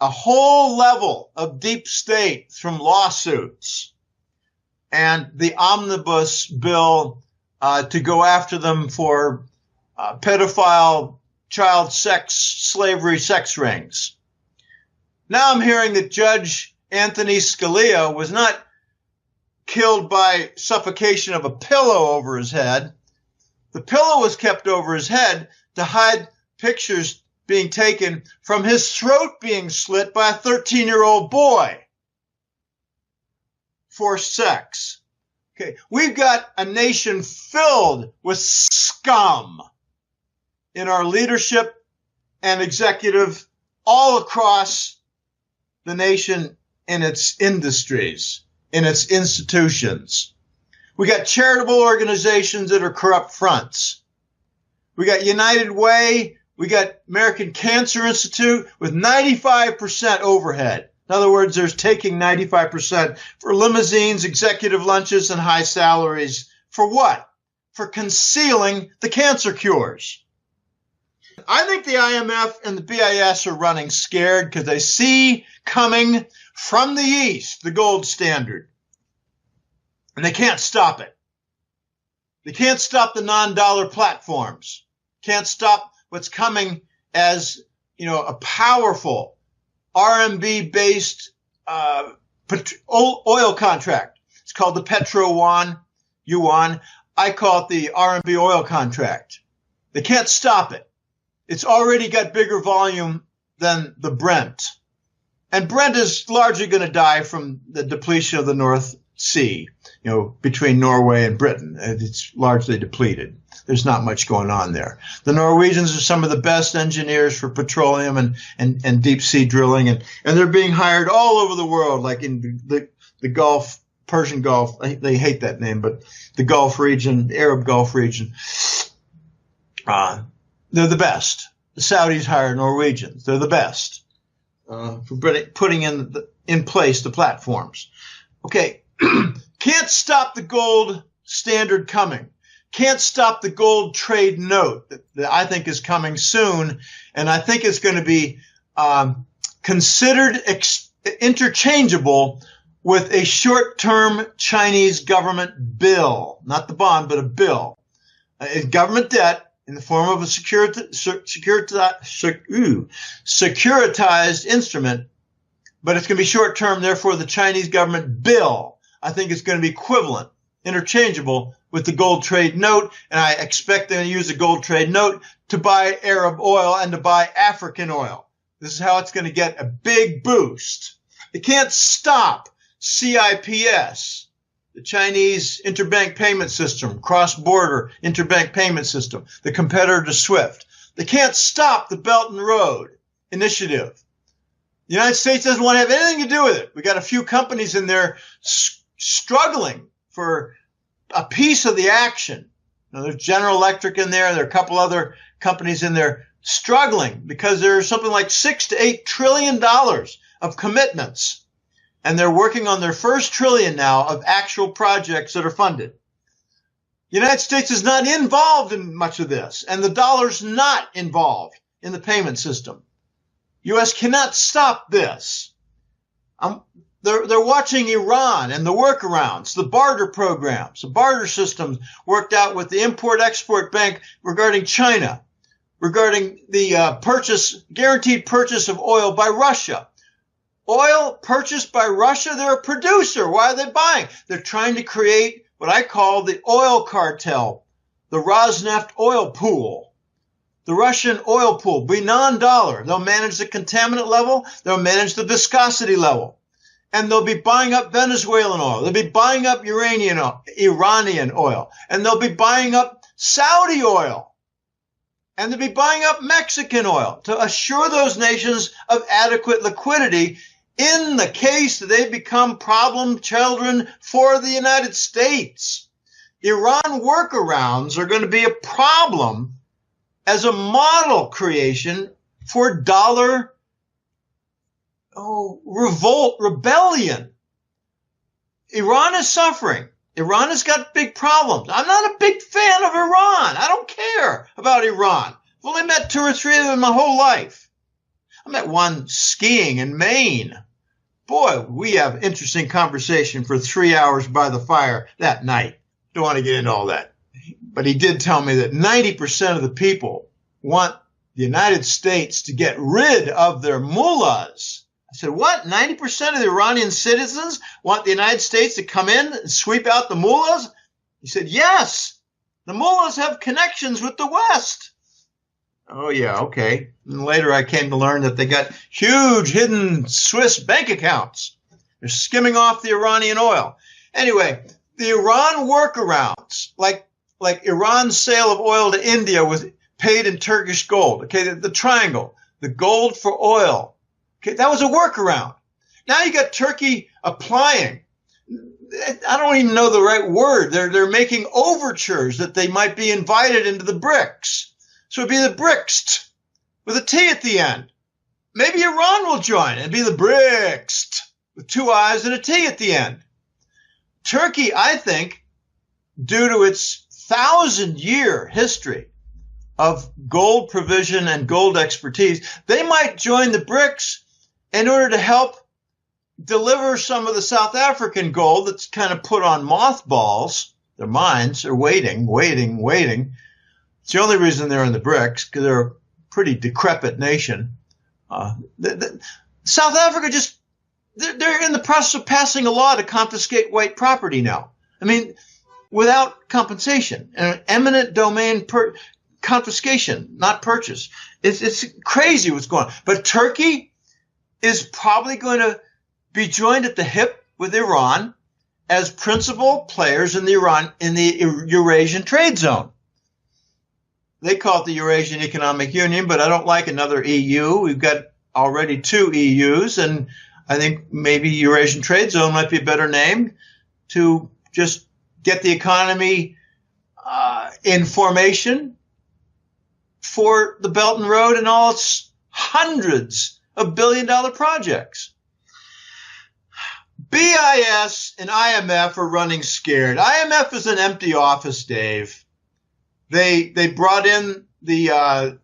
a whole level of deep state from lawsuits, and the omnibus bill to go after them for pedophile, child sex, slavery, sex rings. Now I'm hearing that Judge Anthony Scalia was not killed by suffocation of a pillow over his head. The pillow was kept over his head to hide pictures being taken from his throat being slit by a 13-year-old boy for sex. Okay, we've got a nation filled with scum in our leadership and executive all across the nation, in its industries, in its institutions. We got charitable organizations that are corrupt fronts. We got United Way. We got American Cancer Institute with 95% overhead. In other words, they're taking 95% for limousines, executive lunches, and high salaries. For what? For concealing the cancer cures. I think the IMF and the BIS are running scared because they see coming from the East the gold standard. And they can't stop it. They can't stop the non-dollar platforms. Can't stop what's coming as, a powerful RMB-based oil contract. It's called the yuan. I call it the RMB oil contract. They can't stop it. It's already got bigger volume than the Brent. And Brent is largely going to die from the depletion of the North Sea, between Norway and Britain. It's largely depleted. There's not much going on there. The Norwegians are some of the best engineers for petroleum and deep sea drilling, and they're being hired all over the world, like in the Gulf, Persian Gulf. They hate that name, but the Gulf region, the Arab Gulf region. They're the best. The Saudis hire Norwegians. They're the best for putting in place the platforms. Okay, can't stop the gold standard coming. Can't stop the gold trade note that I think is coming soon, and I think it's going to be considered interchangeable with a short-term Chinese government bill, not the bond, but a bill, a government debt in the form of a securitized instrument, but it's going to be short-term. Therefore, the Chinese government bill, I think, is going to be equivalent, interchangeable with the gold trade note, and I expect they're going to use the gold trade note to buy Arab oil and to buy African oil. This is how it's going to get a big boost. They can't stop CIPS, the Chinese interbank payment system, cross-border interbank payment system, the competitor to SWIFT. They can't stop the Belt and Road Initiative. The United States doesn't want to have anything to do with it. We got a few companies in there struggling for a piece of the action. There's General Electric in there. There are a couple other companies in there struggling because there's something like $6 to $8 trillion of commitments. And they're working on their first trillion now of actual projects that are funded. The United States is not involved in much of this, and the dollar's not involved in the payment system. U.S. cannot stop this. They're watching Iran and the workarounds, the barter programs, the barter systems worked out with the Import-Export Bank regarding China, regarding the guaranteed purchase of oil by Russia. Oil purchased by Russia, they're a producer. Why are they buying? They're trying to create what I call the oil cartel, the Rosneft oil pool. The Russian oil pool, be non-dollar. They'll manage the contaminant level. They'll manage the viscosity level. And they'll be buying up Venezuelan oil. They'll be buying up Iranian oil. And they'll be buying up Saudi oil. And they'll be buying up Mexican oil to assure those nations of adequate liquidity in the case that they become problem children for the United States. Iran workarounds are going to be a problem as a model creation for dollar rebellion. Iran is suffering. Iran has got big problems. I'm not a big fan of Iran. I don't care about Iran. I've only met 2 or 3 of them in my whole life. I met one skiing in Maine. Boy, we have interesting conversation for 3 hours by the fire that night. Don't want to get into all that. But he did tell me that 90% of the people want the United States to get rid of their mullahs. I said, what? 90% of the Iranian citizens want the United States to come in and sweep out the mullahs? He said, yes. The mullahs have connections with the West. Oh, yeah, okay. And later I came to learn that they got huge hidden Swiss bank accounts. They're skimming off the Iranian oil. Anyway, the Iran workarounds, like Iran's sale of oil to India was paid in Turkish gold. Okay, the triangle, the gold for oil. Okay, that was a workaround. Now you got Turkey applying. I don't even know the right word. They're making overtures that they might be invited into the BRICS. So it'd be the BRICS with a T at the end. Maybe Iran will join. It'd be the BRICS with 2 I's and a T at the end. Turkey, I think, due to its 1,000-year history of gold provision and gold expertise, they might join the BRICS in order to help deliver some of the South African gold that's kind of put on mothballs. Their mines are waiting. It's the only reason they're in the BRICS, because they're a pretty decrepit nation. South Africa they're in the process of passing a law to confiscate white property now. I mean, without compensation, an eminent domain confiscation, not purchase. It's crazy what's going on. But Turkey is probably going to be joined at the hip with Iran as principal players in the Eurasian trade zone. They call it the Eurasian Economic Union, but I don't like another EU. We've got already 2 EUs, and I think maybe Eurasian Trade Zone might be a better name to just get the economy in formation for the Belt and Road and all its hundreds of billion-dollar projects. BIS and IMF are running scared. IMF is an empty office, Dave. They brought in the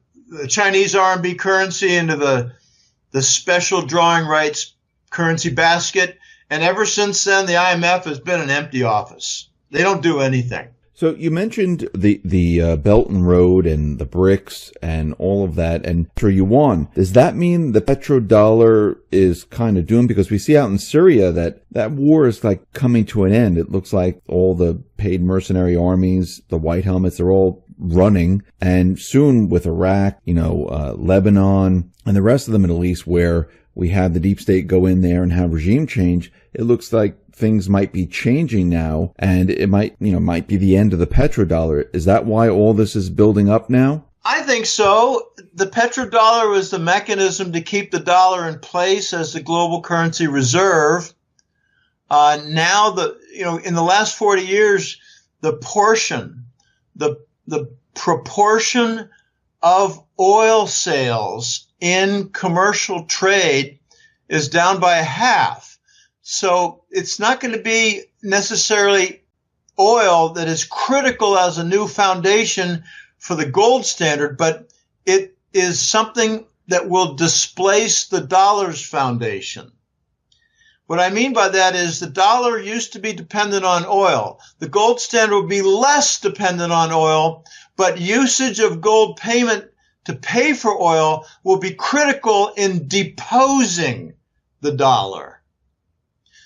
Chinese RMB currency into the special drawing rights currency basket, and ever since then, the IMF has been an empty office. They don't do anything. So you mentioned the Belt and Road and the BRICS and all of that, and for yuan, does that mean the petrodollar is kind of doomed? Because we see out in Syria that war is like coming to an end. It looks like all the paid mercenary armies, the white helmets, they're all running, and soon with Iraq, Lebanon, and the rest of the Middle East, where we have the deep state go in there and have regime change, it looks like things might be changing now, and it might be the end of the petrodollar. Is that why all this is building up now? I think so. The petrodollar was the mechanism to keep the dollar in place as the global currency reserve. Now in the last 40 years, the proportion of oil sales in commercial trade is down by half. So it's not going to be necessarily oil that is critical as a new foundation for the gold standard, but it is something that will displace the dollar's foundation. What I mean by that is the dollar used to be dependent on oil. The gold standard will be less dependent on oil, but usage of gold payment to pay for oil will be critical in deposing the dollar.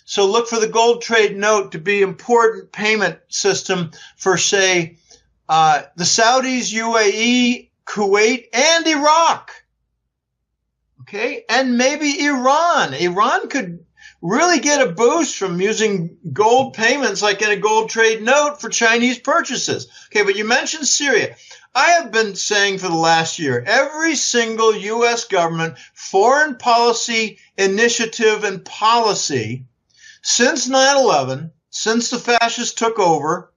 So look for the gold trade note to be important payment system for, say, the Saudis, UAE, Kuwait, and Iraq. Okay, and maybe Iran. Iran could really get a boost from using gold payments like in a gold trade note for Chinese purchases. Okay, but you mentioned Syria. I have been saying for the last year, every single U.S. government foreign policy initiative and policy since 9/11, since the fascists took over,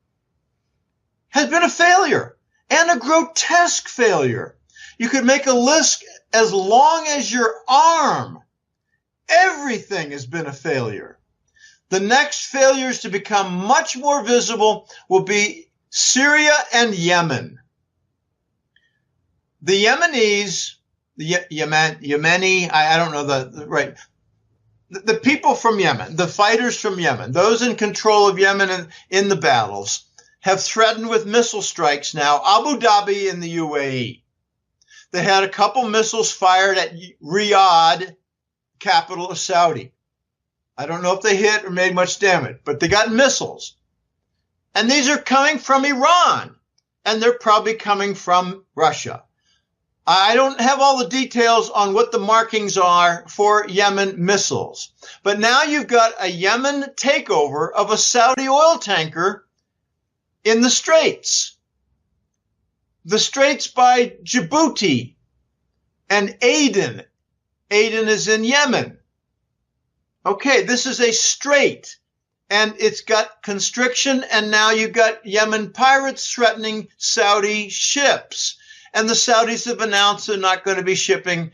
has been a failure, and a grotesque failure. You could make a list as long as your arm. Everything has been a failure. The next failures to become much more visible will be Syria and Yemen. The Yemenis, Yemeni, I don't know the right. The people from Yemen, the fighters from Yemen, those in control of Yemen in the battles, have threatened with missile strikes now, Abu Dhabi and the UAE. They had a couple missiles fired at Riyadh, capital of Saudi. I don't know if they hit or made much damage, but they got missiles. And these are coming from Iran, and they're probably coming from Russia. I don't have all the details on what the markings are for Yemen missiles, but now you've got a Yemen takeover of a Saudi oil tanker in the Straits. The Straits by Djibouti and Aden. Aden is in Yemen. Okay, this is a strait, and it's got constriction, and now you've got Yemen pirates threatening Saudi ships. And the Saudis have announced they're not going to be shipping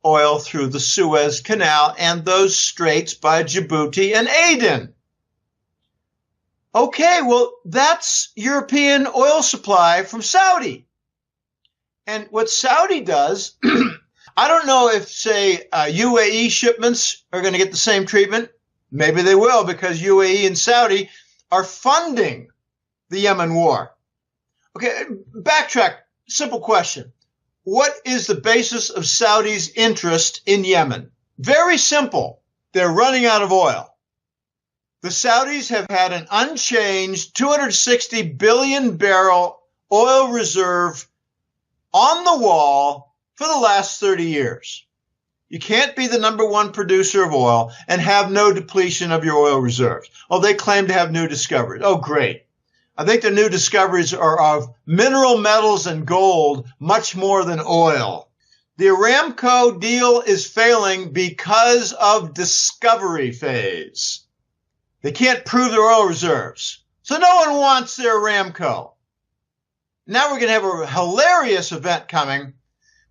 oil through the Suez Canal and those straits by Djibouti and Aden. Okay, well, that's European oil supply from Saudi. And what Saudi does, I don't know if, say, UAE shipments are going to get the same treatment. Maybe they will, because UAE and Saudi are funding the Yemen war. Okay, backtrack. Simple question. What is the basis of Saudi's interest in Yemen? Very simple. They're running out of oil. The Saudis have had an unchanged 260 billion barrel oil reserve on the wall for the last 30 years. You can't be the number one producer of oil and have no depletion of your oil reserves. Oh, they claim to have new discoveries. Oh, great. I think the new discoveries are of mineral metals and gold much more than oil. The Aramco deal is failing because of discovery phase. They can't prove their oil reserves. So no one wants their Aramco. Now we're going to have a hilarious event coming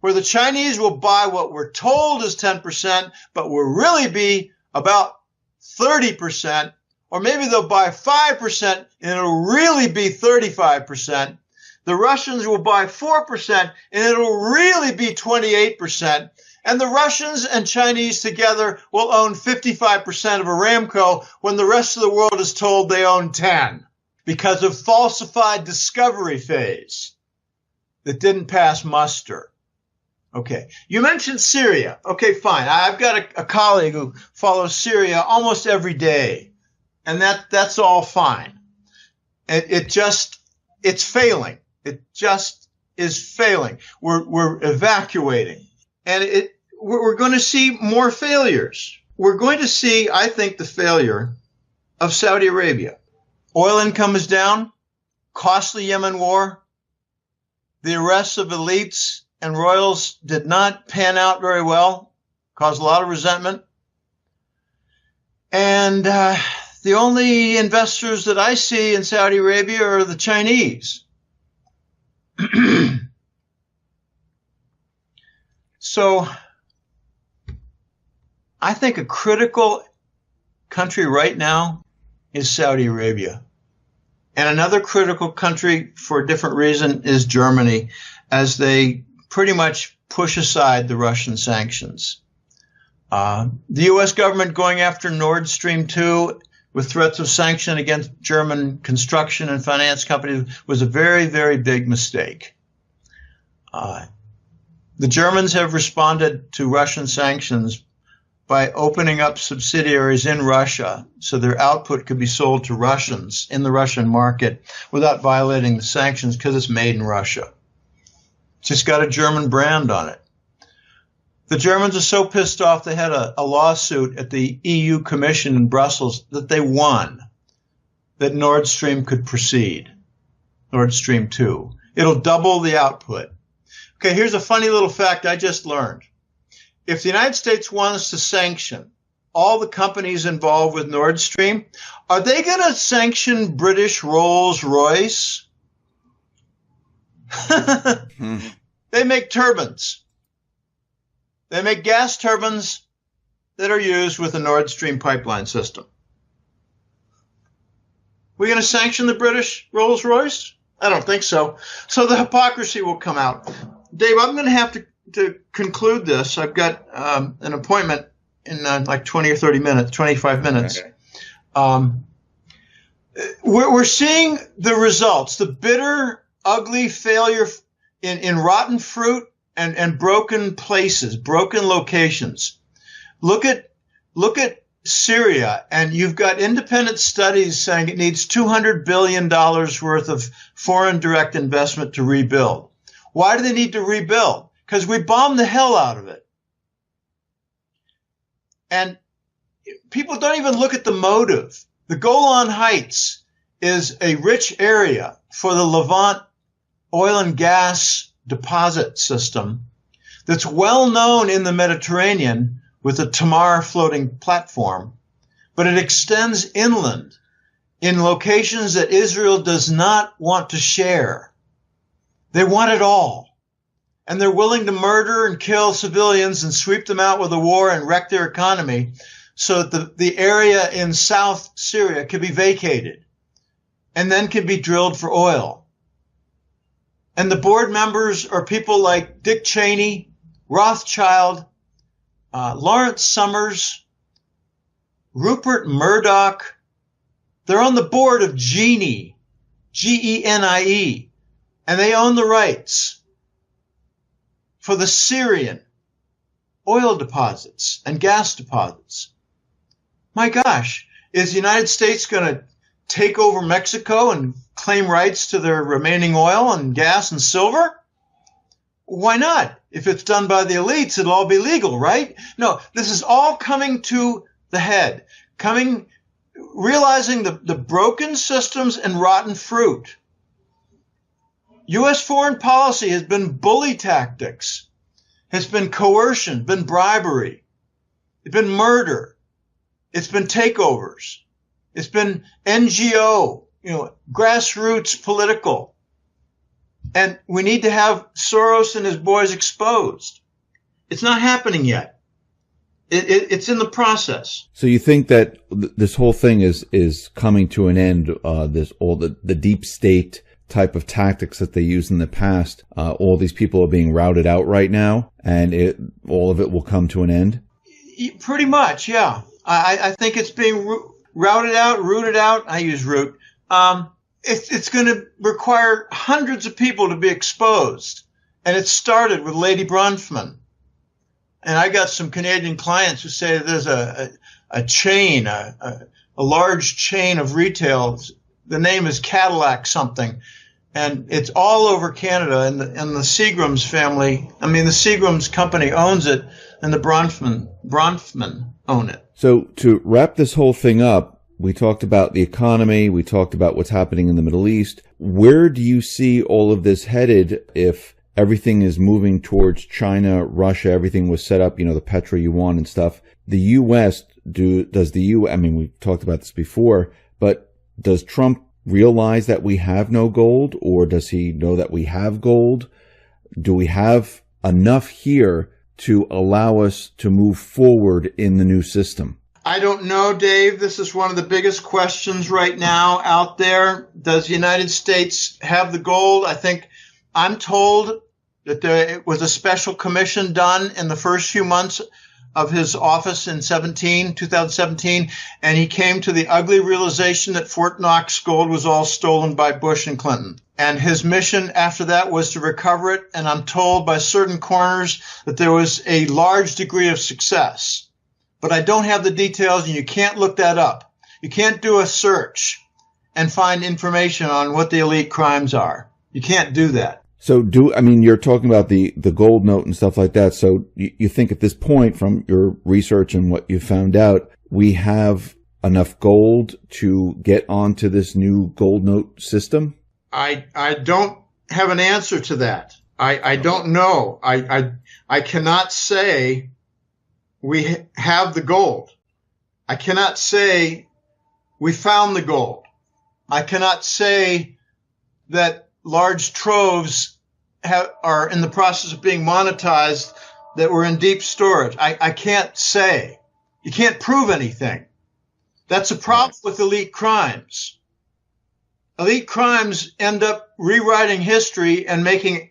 where the Chinese will buy what we're told is 10%, but will really be about 30%. Or maybe they'll buy 5% and it'll really be 35%. The Russians will buy 4% and it'll really be 28%. And the Russians and Chinese together will own 55% of Aramco when the rest of the world is told they own 10 because of falsified discovery phase that didn't pass muster. Okay. You mentioned Syria. Okay, fine. I've got a colleague who follows Syria almost every day. And that's all fine. It's failing. It just is failing. We're evacuating. And we're going to see more failures. We're going to see, I think, the failure of Saudi Arabia. Oil income is down. Costly Yemen war. The arrests of elites and royals did not pan out very well. Caused a lot of resentment. And the only investors that I see in Saudi Arabia are the Chinese. So I think a critical country right now is Saudi Arabia. And another critical country for a different reason is Germany, as they pretty much push aside the Russian sanctions. The U.S. government going after Nord Stream 2 with threats of sanction against German construction and finance companies was a very, very big mistake. The Germans have responded to Russian sanctions by opening up subsidiaries in Russia so their output could be sold to Russians in the Russian market without violating the sanctions because it's made in Russia. It's just got a German brand on it. The Germans are so pissed off they had a lawsuit at the EU Commission in Brussels that they won, that Nord Stream could proceed, Nord Stream 2. It'll double the output. Okay, here's a funny little fact I just learned. If the United States wants to sanction all the companies involved with Nord Stream, are they going to sanction British Rolls-Royce? They make turbines. They make gas turbines that are used with the Nord Stream pipeline system. We're going to sanction the British Rolls-Royce? I don't think so. So the hypocrisy will come out. Dave, I'm going to have to conclude this. I've got an appointment in like 20 or 30 minutes, 25 minutes. Okay. We're seeing the results, the bitter, ugly failure in rotten fruit and broken places, broken locations. Look at Syria, and you've got independent studies saying it needs $200 billion worth of foreign direct investment to rebuild. Why do they need to rebuild? Because we bombed the hell out of it. And people don't even look at the motive. The Golan Heights is a rich area for the Levant oil and gas deposit system that's well known in the Mediterranean with the Tamar floating platform, but it extends inland in locations that Israel does not want to share. They want it all. And they're willing to murder and kill civilians and sweep them out with a war and wreck their economy so that the area in South Syria can be vacated and then can be drilled for oil. And the board members are people like Dick Cheney, Rothschild, Lawrence Summers, Rupert Murdoch. They're on the board of Genie, G-E-N-I-E. And they own the rights for the Syrian oil deposits and gas deposits. My gosh, is the United States going to take over Mexico and claim rights to their remaining oil and gas and silver? Why not? If it's done by the elites, it'll all be legal, right? No, this is all coming to the head, realizing the broken systems and rotten fruit. U.S. foreign policy has been bully tactics, has been coercion, been bribery, it's been murder, it's been takeovers, it's been NGO, grassroots political. And we need to have Soros and his boys exposed. It's not happening yet. It's in the process. So you think that this whole thing is coming to an end, the deep state type of tactics that they used in the past, all these people are being routed out right now, and all of it will come to an end? Pretty much, yeah. I think it's being rooted out. I use root. It's going to require hundreds of people to be exposed. And it started with Lady Bronfman. And I got some Canadian clients who say there's a chain, a large chain of retail. The name is Cadillac something. And it's all over Canada. And the Seagrams family, the Seagrams company owns it, and the Bronfman own it. So to wrap this whole thing up, we talked about the economy. We talked about what's happening in the Middle East. Where do you see all of this headed if everything is moving towards China, Russia, everything was set up, the petro-yuan and stuff? The U.S., we've talked about this before, but does Trump realize that we have no gold, or does he know that we have gold? Do we have enough here to allow us to move forward in the new system? I don't know, Dave. This is one of the biggest questions right now out there. Does the United States have the gold? I'm told that there was a special commission done in the first few months of his office in 2017, and he came to the ugly realization that Fort Knox gold was all stolen by Bush and Clinton. And his mission after that was to recover it, and I'm told by certain corners that there was a large degree of success. But I don't have the details, and you can't look that up. You can't do a search and find information on what the elite crimes are. You can't do that. So you're talking about the gold note and stuff like that. So you think at this point, from your research and what you found out, we have enough gold to get onto this new gold note system? I don't have an answer to that. I don't know. I cannot say we have the gold. I cannot say we found the gold. I cannot say that large troves are in the process of being monetized that were in deep storage. I can't say. You can't prove anything. That's a problem with elite crimes. Elite crimes end up rewriting history and making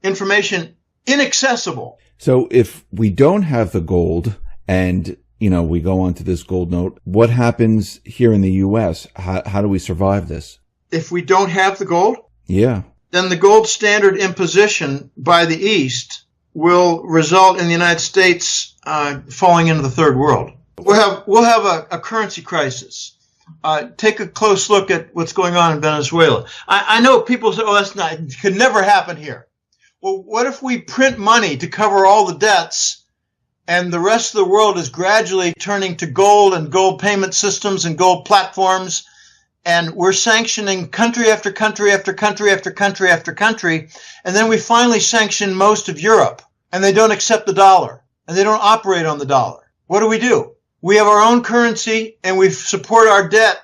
information inaccessible. So if we don't have the gold and, we go on to this gold note, what happens here in the U.S.? How do we survive this? If we don't have the gold? Yeah. Then the gold standard imposition by the East will result in the United States falling into the third world. We'll have a currency crisis. Take a close look at what's going on in Venezuela. I know people say, it could never happen here. Well, what if we print money to cover all the debts and the rest of the world is gradually turning to gold and gold payment systems and gold platforms, and we're sanctioning country after country after country after country after country, and then we finally sanction most of Europe, and they don't accept the dollar, and they don't operate on the dollar. What do? We have our own currency, and we support our debt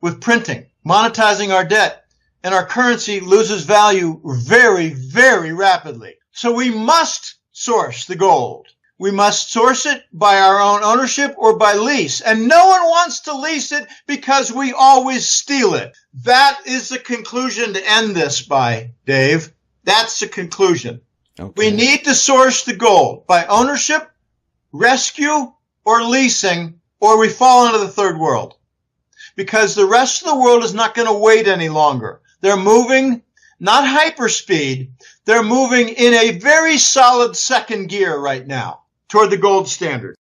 with printing, monetizing our debt, and our currency loses value very, very rapidly. So we must source the gold. We must source it by our own ownership or by lease. And no one wants to lease it because we always steal it. That is the conclusion to end this by, Dave. That's the conclusion. Okay. We need to source the gold by ownership, rescue, or leasing, or we fall into the third world. Because the rest of the world is not going to wait any longer. They're moving, not hyperspeed, they're moving in a very solid second gear right now toward the gold standard.